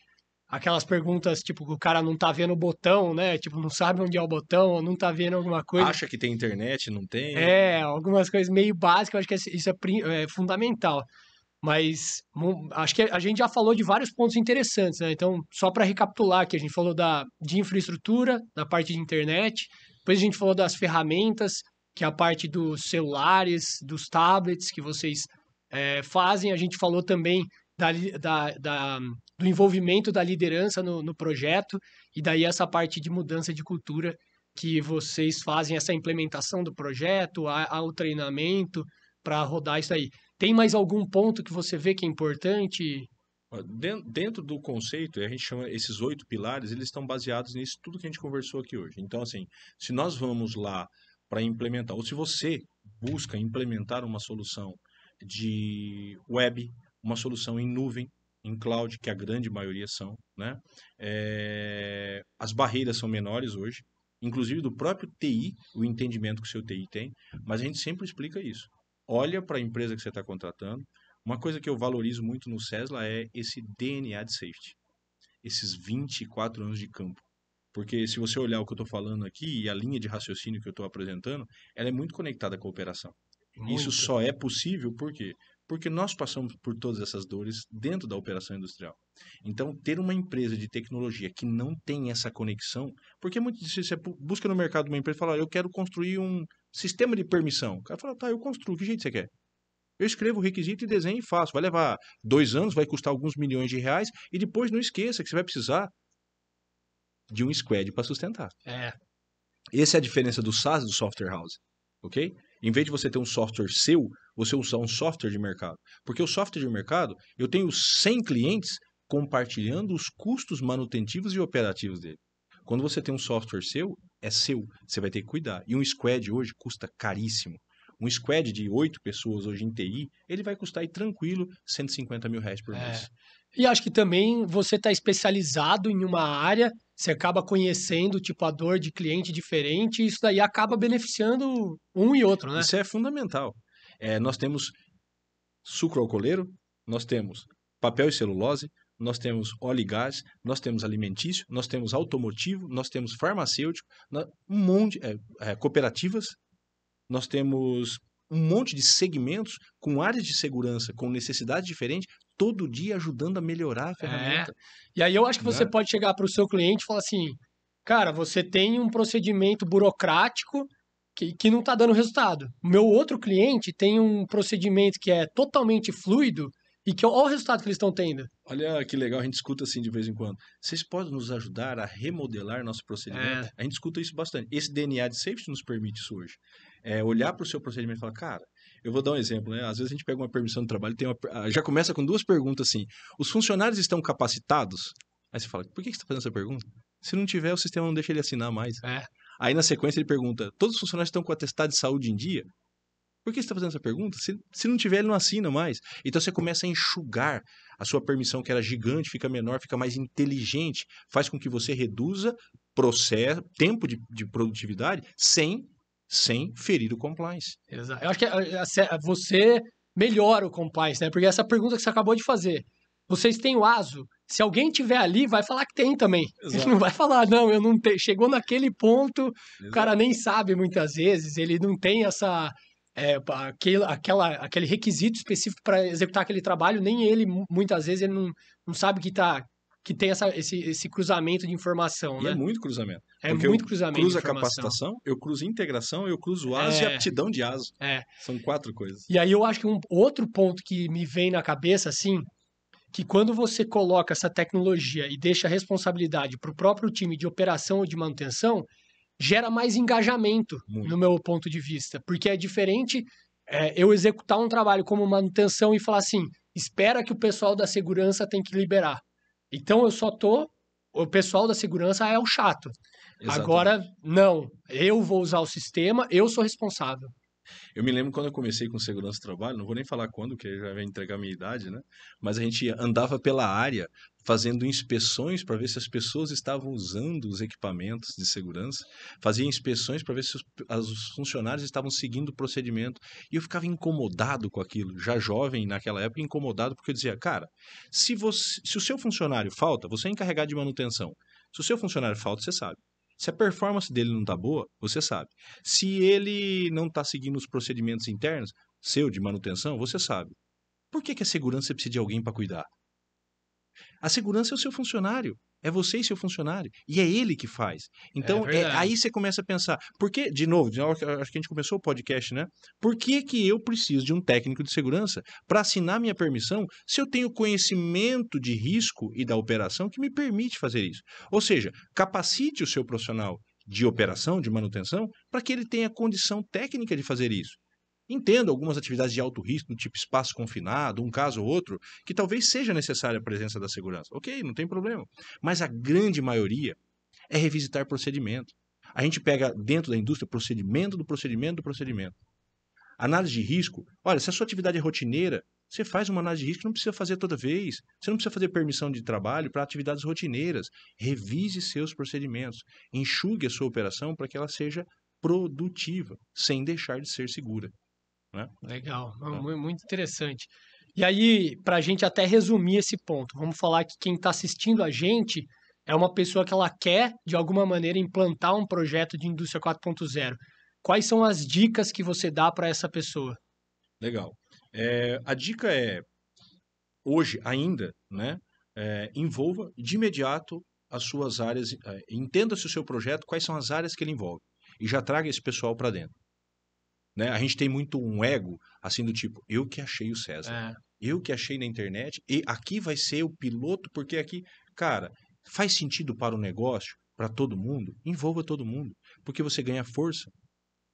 aquelas perguntas, tipo, que o cara não tá vendo o botão, né? Tipo, não sabe onde é o botão, ou não tá vendo alguma coisa. Acha que tem internet, não tem. Algumas coisas meio básicas, eu acho que isso é fundamental. Mas acho que a gente já falou de vários pontos interessantes, né? Então, só para recapitular aqui, a gente falou de infraestrutura, da parte de internet, depois a gente falou das ferramentas, que é a parte dos celulares, dos tablets que vocês fazem. A gente falou também do envolvimento da liderança no projeto, e daí essa parte de mudança de cultura que vocês fazem, essa implementação do projeto, ao treinamento para rodar isso aí. Tem mais algum ponto que você vê que é importante? Dentro do conceito, a gente chama esses 8 pilares, eles estão baseados nisso tudo que a gente conversou aqui hoje. Então, assim, se nós vamos lá para implementar, ou se você busca implementar uma solução de web, uma solução em nuvem, em cloud, que a grande maioria são, né? As barreiras são menores hoje, inclusive do próprio TI, o entendimento que o seu TI tem, mas a gente sempre explica isso. Olha para a empresa que você está contratando. Uma coisa que eu valorizo muito no Sesla é esse DNA de safety, esses 24 anos de campo. Porque se você olhar o que eu estou falando aqui e a linha de raciocínio que eu estou apresentando, ela é muito conectada com a operação. Isso só é possível por quê? Porque nós passamos por todas essas dores dentro da operação industrial. Então, ter uma empresa de tecnologia que não tem essa conexão, porque é muito difícil, você busca no mercado uma empresa e fala, eu quero construir um sistema de permissão. O cara fala, tá, eu construo, que jeito você quer? Eu escrevo o requisito e desenho e faço. Vai levar 2 anos, vai custar alguns milhões de reais, e depois não esqueça que você vai precisar de um squad para sustentar. Essa é a diferença do SaaS e do software house, ok? Em vez de você ter um software seu, você usar um software de mercado. Porque o software de mercado, eu tenho 100 clientes compartilhando os custos manutentivos e operativos dele. Quando você tem um software seu, é seu, você vai ter que cuidar. E um squad hoje custa caríssimo. Um squad de 8 pessoas hoje em TI, ele vai custar aí tranquilo R$150 mil por mês. E acho que também você está especializado em uma área, você acaba conhecendo tipo a dor de cliente diferente, e isso daí acaba beneficiando um e outro, né? Isso é fundamental. Nós temos sucro alcooleiro, nós temos papel e celulose, nós temos óleo e gás, nós temos alimentício, nós temos automotivo, nós temos farmacêutico, um monte de cooperativas, nós temos um monte de segmentos com áreas de segurança, com necessidades diferentes, todo dia ajudando a melhorar a ferramenta. E aí eu acho que você pode chegar para o seu cliente e falar assim, cara, você tem um procedimento burocrático que não está dando resultado. O meu outro cliente tem um procedimento que é totalmente fluido e que olha o resultado que eles estão tendo. Olha que legal, a gente escuta assim de vez em quando. Vocês podem nos ajudar a remodelar nosso procedimento? A gente escuta isso bastante. Esse DNA de safety nos permite isso hoje. Olhar para o seu procedimento e falar, cara, eu vou dar um exemplo, né? Às vezes a gente pega uma permissão de trabalho e já começa com 2 perguntas assim. Os funcionários estão capacitados? Aí você fala, por que você está fazendo essa pergunta? Se não tiver, o sistema não deixa ele assinar mais. Aí na sequência ele pergunta, todos os funcionários estão com atestado de saúde em dia? Por que você está fazendo essa pergunta? Se não tiver, ele não assina mais. Então você começa a enxugar a sua permissão, que era gigante, fica menor, fica mais inteligente, faz com que você reduza tempo de produtividade sem ferir o compliance. Exato. Eu acho que você melhora o compliance, né? Porque essa pergunta que você acabou de fazer, vocês têm o ASO? Se alguém tiver ali, vai falar que tem também. Exato. Ele não vai falar, não, eu não tenho. Chegou naquele ponto, Exato. O cara nem sabe muitas vezes, ele não tem aquele requisito específico para executar aquele trabalho, nem ele, muitas vezes, ele não sabe que tem esse cruzamento de informação, E né? é muito cruzamento. Porque muito cruzamento de informação. Eu cruzo a capacitação, eu cruzo integração, eu cruzo ASO e aptidão de ASO. São 4 coisas. E aí eu acho que outro ponto que me vem na cabeça, assim, que quando você coloca essa tecnologia e deixa a responsabilidade para o próprio time de operação ou de manutenção, gera mais engajamento, no Muito. meu ponto de vista. Porque é diferente eu executar um trabalho como manutenção e falar assim, espera que o pessoal da segurança tem que liberar. Então eu só tô. O pessoal da segurança é o chato. Agora, Exatamente. não. Eu vou usar o sistema, eu sou responsável. Eu me lembro quando eu comecei com segurança do trabalho, não vou nem falar quando, que já vai entregar a minha idade, né? Mas a gente andava pela área fazendo inspeções para ver se as pessoas estavam usando os equipamentos de segurança, fazia inspeções para ver se os funcionários estavam seguindo o procedimento. E eu ficava incomodado com aquilo, já jovem naquela época, incomodado, porque eu dizia, cara, se o seu funcionário falta, você é encarregado de manutenção. Se o seu funcionário falta, você sabe. Se a performance dele não está boa, você sabe. Se ele não está seguindo os procedimentos internos, seu de manutenção, você sabe. Por que a segurança precisa de alguém para cuidar? A segurança é o seu funcionário. É você e seu funcionário. E é ele que faz. É Então, verdade. aí você começa a pensar, por que, de novo, acho que a gente começou o podcast, né? Por que eu preciso de um técnico de segurança para assinar minha permissão se eu tenho conhecimento de risco e da operação que me permite fazer isso? Ou seja, capacite o seu profissional de operação, de manutenção, para que ele tenha condição técnica de fazer isso. Entendo algumas atividades de alto risco, do tipo espaço confinado, um caso ou outro, que talvez seja necessária a presença da segurança. Ok, não tem problema. Mas a grande maioria é revisitar procedimento. A gente pega dentro da indústria procedimento do procedimento do procedimento. Análise de risco. Olha, se a sua atividade é rotineira, você faz uma análise de risco, não precisa fazer toda vez. Você não precisa fazer permissão de trabalho para atividades rotineiras. Revise seus procedimentos. Enxugue a sua operação para que ela seja produtiva, sem deixar de ser segura. Né? Legal, Tá? muito interessante. E aí, para a gente até resumir esse ponto, vamos falar que quem está assistindo a gente é uma pessoa que ela quer, de alguma maneira, implantar um projeto de indústria 4.0. Quais são as dicas que você dá para essa pessoa? Legal. A dica é, hoje ainda, né, envolva de imediato as suas áreas, entenda-se o seu projeto, quais são as áreas que ele envolve, e já traga esse pessoal para dentro. Né? A gente tem muito um ego, assim, do tipo, eu que achei o César, É, eu que achei na internet, e aqui vai ser o piloto, porque aqui, cara, faz sentido para o negócio, para todo mundo, envolva todo mundo, porque você ganha força.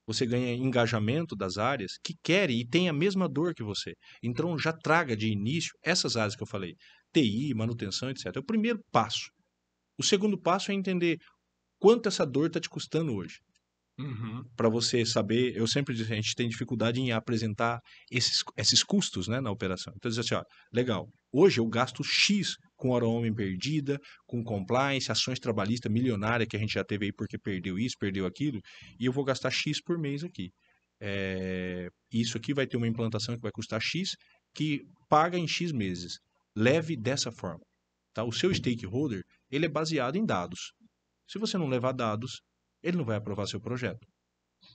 Você ganha engajamento das áreas que querem e têm a mesma dor que você. Então já traga de início essas áreas que eu falei, TI, manutenção, etc. É o primeiro passo. O segundo passo é entender quanto essa dor está te custando hoje. uhum, Para você saber, eu sempre digo, a gente tem dificuldade em apresentar esses custos, né, na operação. Então, diz assim, ó, legal, hoje eu gasto X com hora homem perdida, com compliance, ações trabalhistas milionárias que a gente já teve aí porque perdeu isso, perdeu aquilo, e eu vou gastar X por mês aqui. Isso aqui vai ter uma implantação que vai custar X, que paga em X meses. Leve dessa forma. Tá? O seu stakeholder, ele é baseado em dados. Se você não levar dados, ele não vai aprovar seu projeto.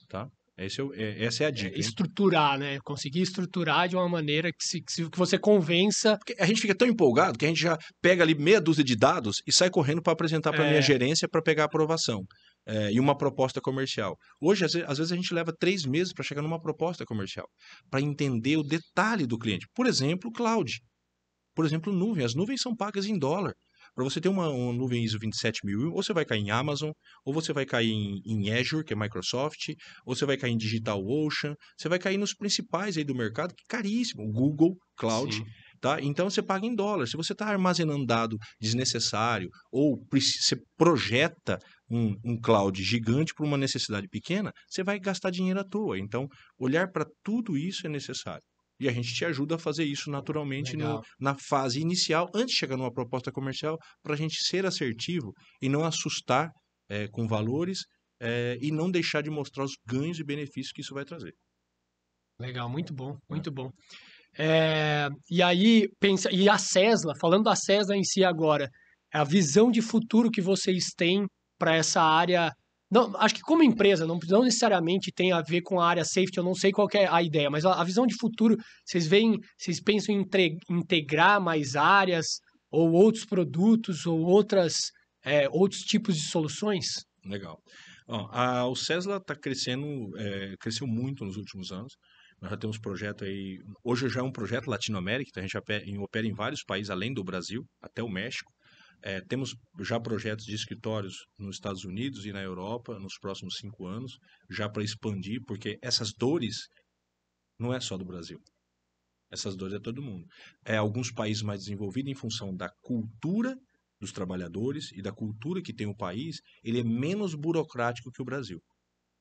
Tá? Essa é a dica, hein? estruturar, né? Conseguir estruturar de uma maneira que você convença. Porque a gente fica tão empolgado que a gente já pega ali meia dúzia de dados e sai correndo para apresentar para a minha É, gerência para pegar a aprovação. E uma proposta comercial. Hoje, às vezes, a gente leva 3 meses para chegar numa proposta comercial, para entender o detalhe do cliente. Por exemplo, cloud. Por exemplo, nuvem. As nuvens são pagas em dólar. Para você ter uma nuvem ISO 27001, ou você vai cair em Amazon, ou você vai cair em Azure, que é Microsoft, ou você vai cair em DigitalOcean, você vai cair nos principais aí do mercado, que é caríssimo, Google Cloud, sim. tá? Então você paga em dólar. Se você está armazenando dado desnecessário, ou você projeta um cloud gigante para uma necessidade pequena, você vai gastar dinheiro à toa. Então, olhar para tudo isso é necessário. E a gente te ajuda a fazer isso naturalmente Legal. na fase inicial, antes de chegar numa proposta comercial, para a gente ser assertivo e não assustar com valores e não deixar de mostrar os ganhos e benefícios que isso vai trazer. Legal, muito bom, Né? muito bom. E aí, pensa, e a Cesla, falando da Cesla em si agora, a visão de futuro que vocês têm para essa área. Não, acho que como empresa, não necessariamente tem a ver com a área safety, eu não sei qual que é a ideia, mas a visão de futuro, vocês veem, vocês pensam em integrar mais áreas, ou outros produtos, ou outros tipos de soluções? Legal. Ó, o Cesla está crescendo, cresceu muito nos últimos anos. Nós já temos projeto aí. Hoje já é um projeto Latinoamérica, então a gente opera em vários países além do Brasil, até o México. Temos já projetos de escritórios nos Estados Unidos e na Europa nos próximos 5 anos, já para expandir, porque essas dores não é só do Brasil. Essas dores é todo mundo. Alguns países mais desenvolvidos, em função da cultura dos trabalhadores e da cultura que tem o país, ele é menos burocrático que o Brasil,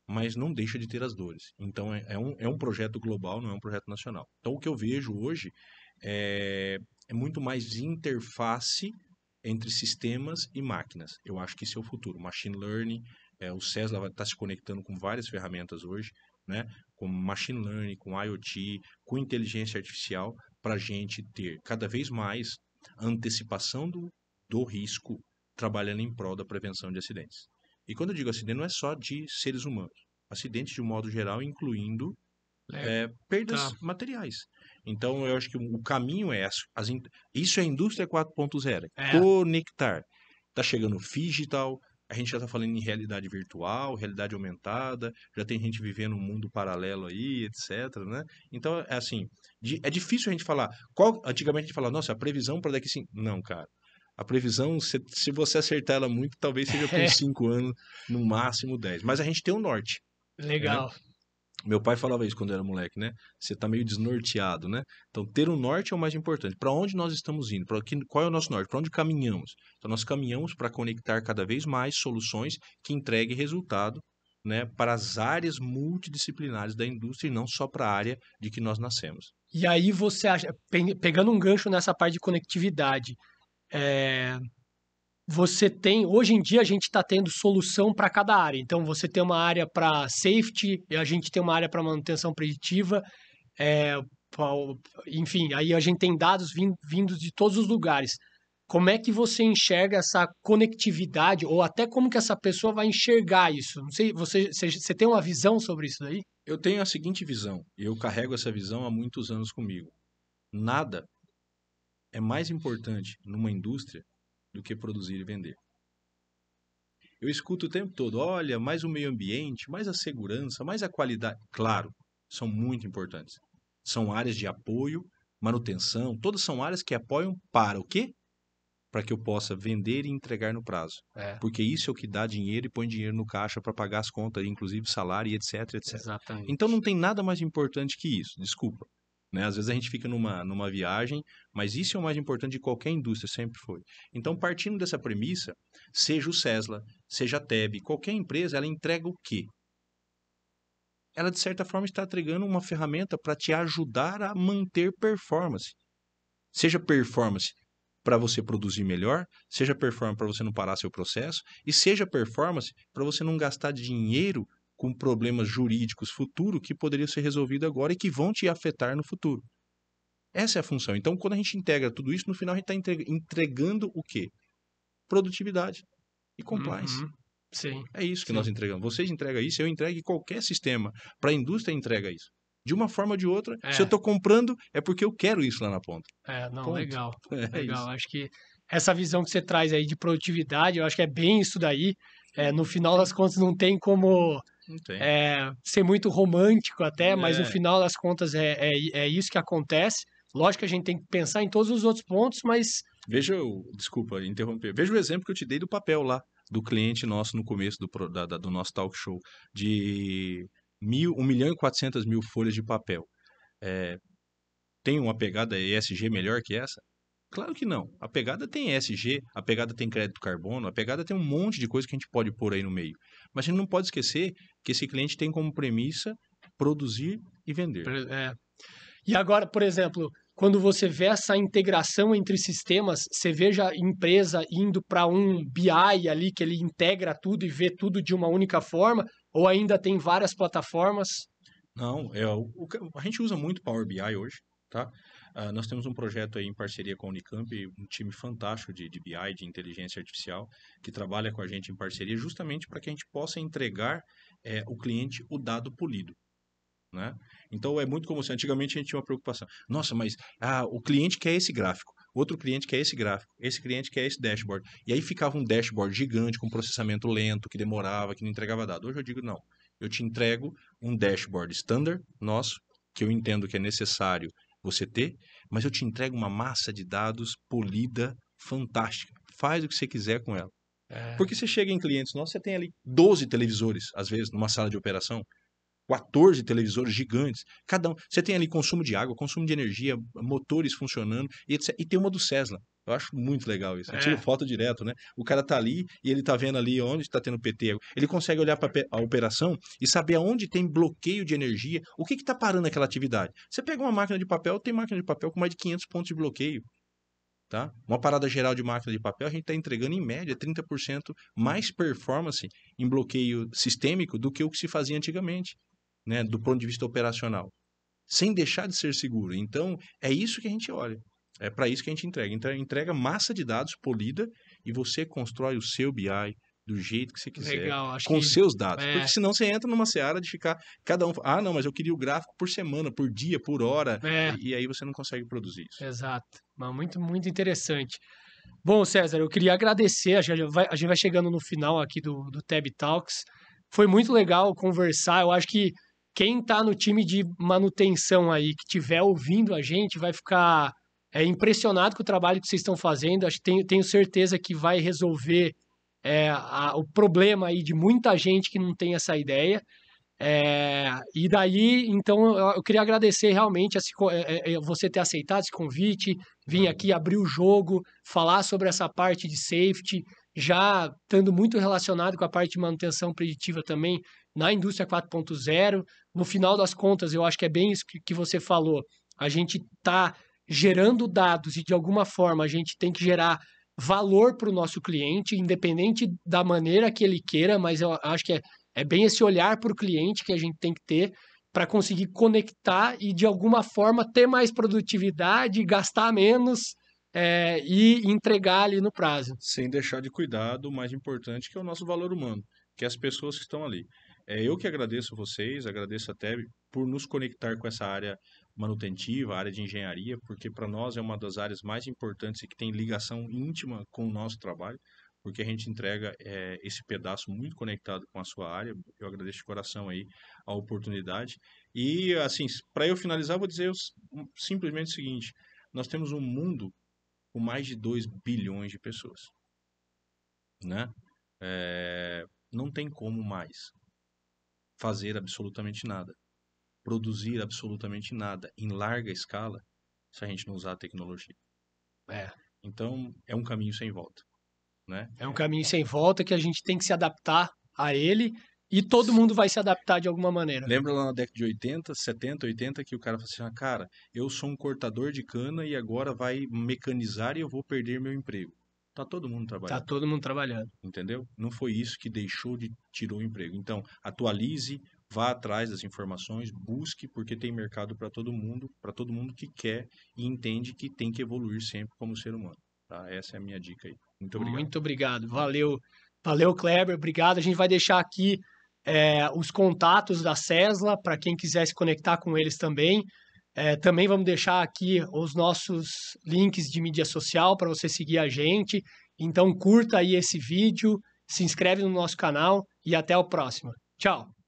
mas não deixa de ter as dores. Então é um projeto global, não é um projeto nacional. Então o que eu vejo hoje é muito mais interface entre sistemas e máquinas. Eu acho que esse é o futuro. Machine Learning, o Cesla vai estar se conectando com várias ferramentas hoje, né? Com Machine Learning, com IoT, com inteligência artificial, para a gente ter cada vez mais antecipação do risco, trabalhando em prol da prevenção de acidentes. E quando eu digo acidente, não é só de seres humanos. Acidentes de um modo geral, incluindo perdas Tá. materiais. Então, eu acho que o caminho é isso é a indústria 4.0, É, conectar. Está chegando o digital, a gente já está falando em realidade virtual, realidade aumentada, já tem gente vivendo um mundo paralelo aí, etc, né? Então, é assim, é difícil a gente falar, antigamente a gente falava, nossa, a previsão para daqui 5... Não, cara. A previsão, se você acertar ela muito, talvez seja por uns 5 anos, no máximo 10. Mas a gente tem um norte, né? legal. Meu pai falava isso quando eu era moleque, né? Você tá meio desnorteado, né? Então, ter um norte é o mais importante. Para onde nós estamos indo? Qual é o nosso norte? Para onde caminhamos? Então, nós caminhamos para conectar cada vez mais soluções que entreguem resultado, né, para as áreas multidisciplinares da indústria e não só para a área de que nós nascemos. E aí você acha, pegando um gancho nessa parte de conectividade, é, você tem, hoje em dia a gente está tendo solução para cada área. Então você tem uma área para safety, e a gente tem uma área para manutenção preditiva, é, enfim, aí a gente tem dados vindos de todos os lugares. Como é que você enxerga essa conectividade, ou até como que essa pessoa vai enxergar isso? Não sei, você tem uma visão sobre isso daí? Eu tenho a seguinte visão, e eu carrego essa visão há muitos anos comigo. Nada é mais importante numa indústria do que produzir e vender. Eu escuto o tempo todo, olha, mais o meio ambiente, mais a segurança, mais a qualidade. Claro, são muito importantes. São áreas de apoio, manutenção, todas são áreas que apoiam para o quê? Para que eu possa vender e entregar no prazo. É, Porque isso é o que dá dinheiro e põe dinheiro no caixa para pagar as contas, inclusive salário e etc, etc. Então não exatamente. tem nada mais importante que isso, desculpa. Né? Às vezes a gente fica numa viagem, mas isso é o mais importante de qualquer indústria, sempre foi. Então, partindo dessa premissa, seja o Cesla, seja a Teb, qualquer empresa, ela entrega o quê? Ela, de certa forma, está entregando uma ferramenta para te ajudar a manter performance. Seja performance para você produzir melhor, seja performance para você não parar seu processo, e seja performance para você não gastar dinheiro com problemas jurídicos futuros que poderiam ser resolvidos agora e que vão te afetar no futuro. Essa é a função. Então, quando a gente integra tudo isso, no final a gente está entregando o quê? Produtividade e compliance. Uhum. Sim, É isso que nós sim. entregamos. Vocês entregam isso, eu entrego e qualquer sistema. Para a indústria entrega isso. De uma forma ou de outra, se eu É, estou comprando, é porque eu quero isso lá na ponta. não, Ponto. legal, É legal. isso. Acho que essa visão que você traz aí de produtividade, eu acho que é bem isso daí. No final das contas, não tem como Não tem. ser muito romântico até, mas no É, final das contas é isso que acontece. Lógico que a gente tem que pensar em todos os outros pontos, mas desculpa interromper, veja o exemplo que eu te dei do papel lá, do cliente nosso no começo do nosso talk show, de 1.400.000 folhas de papel. É, tem uma pegada ESG melhor que essa? Claro que não. A pegada tem ESG, a pegada tem crédito carbono, a pegada tem um monte de coisa que a gente pode pôr aí no meio. Mas a gente não pode esquecer que esse cliente tem como premissa produzir e vender. é, e agora, por exemplo, quando você vê essa integração entre sistemas, você veja a empresa indo para um BI ali, que ele integra tudo e vê tudo de uma única forma, ou ainda tem várias plataformas? Não, a gente usa muito Power BI hoje, tá? Nós temos um projeto aí em parceria com a Unicamp, um time fantástico de BI, de inteligência artificial, que trabalha com a gente em parceria justamente para que a gente possa entregar o cliente o dado polido. Né? Então é muito como se antigamente a gente tinha uma preocupação. Nossa, mas o cliente quer esse gráfico, outro cliente quer esse gráfico, esse cliente quer esse dashboard. E aí ficava um dashboard gigante com processamento lento, que demorava, que não entregava dado. Hoje eu digo não. Eu te entrego um dashboard standard nosso, que eu entendo que é necessário você ter, mas eu te entrego uma massa de dados polida, fantástica. Faz o que você quiser com ela. É, Porque você chega em clientes nossos, você tem ali 12 televisores, às vezes, numa sala de operação, 14 televisores gigantes, cada um. Você tem ali consumo de água, consumo de energia, motores funcionando, e, etc. E tem uma do Cessna. Eu acho muito legal isso. Eu tiro é, foto direto, né? O cara tá ali e ele tá vendo ali onde está tendo PT. Ele consegue olhar para a operação e saber aonde tem bloqueio de energia, o que está parando aquela atividade. Você pega uma máquina de papel, tem máquina de papel com mais de 500 pontos de bloqueio. Tá? Uma parada geral de máquina de papel, a gente está entregando em média 30% mais performance em bloqueio sistêmico do que o que se fazia antigamente, né? Do ponto de vista operacional, sem deixar de ser seguro. Então, é isso que a gente olha. É para isso que a gente entrega. Então, entrega massa de dados polida e você constrói o seu BI do jeito que você quiser, legal, acho com os que seus dados. Porque é, senão você entra numa seara de ficar cada um. Ah, não, mas eu queria o gráfico por semana, por dia, por hora. é, E aí você não consegue produzir isso. exato. Mas muito, muito interessante. Bom, César, eu queria agradecer. A gente vai chegando no final aqui do Tab Talks. Foi muito legal conversar. Eu acho que quem está no time de manutenção aí, que estiver ouvindo a gente, vai ficar impressionado com o trabalho que vocês estão fazendo. Acho que tenho certeza que vai resolver o problema aí de muita gente que não tem essa ideia. E daí, então, eu queria agradecer realmente você ter aceitado esse convite, vir aqui abrir o jogo, falar sobre essa parte de safety, já estando muito relacionado com a parte de manutenção preditiva também na indústria 4.0. No final das contas, eu acho que é bem isso que você falou. A gente está gerando dados e, de alguma forma, a gente tem que gerar valor para o nosso cliente, independente da maneira que ele queira, mas eu acho que é bem esse olhar para o cliente que a gente tem que ter para conseguir conectar e, de alguma forma, ter mais produtividade, gastar menos e entregar ali no prazo. Sem deixar de cuidar do mais importante, que é o nosso valor humano, que é as pessoas que estão ali. É eu que agradeço vocês, agradeço a TEB por nos conectar com essa área manutentiva, área de engenharia, porque para nós é uma das áreas mais importantes e que tem ligação íntima com o nosso trabalho, porque a gente entrega esse pedaço muito conectado com a sua área. Eu agradeço de coração aí a oportunidade. E, assim, para eu finalizar, vou dizer simplesmente o seguinte: nós temos um mundo com mais de 2 bilhões de pessoas, né? Não tem como mais fazer absolutamente nada, produzir absolutamente nada em larga escala se a gente não usar a tecnologia. É, Então, é um caminho sem volta, né? é um caminho sem volta que a gente tem que se adaptar a ele e todo mundo vai se adaptar de alguma maneira. Lembra lá na década de 80, 70, 80, que o cara falou assim: ah, cara, eu sou um cortador de cana e agora vai mecanizar e eu vou perder meu emprego. Tá todo mundo Tá trabalhando. todo mundo trabalhando. Entendeu? Não foi isso que tirou o emprego. Então, atualize, vá atrás das informações, busque, porque tem mercado para todo mundo que quer e entende que tem que evoluir sempre como ser humano. Tá? Essa é a minha dica aí. Muito obrigado. Muito obrigado. Valeu, valeu, Kleber. Obrigado. A gente vai deixar aqui os contatos da Cesla para quem quiser se conectar com eles também. Também vamos deixar aqui os nossos links de mídia social para você seguir a gente. Então curta aí esse vídeo, se inscreve no nosso canal e até o próximo. Tchau!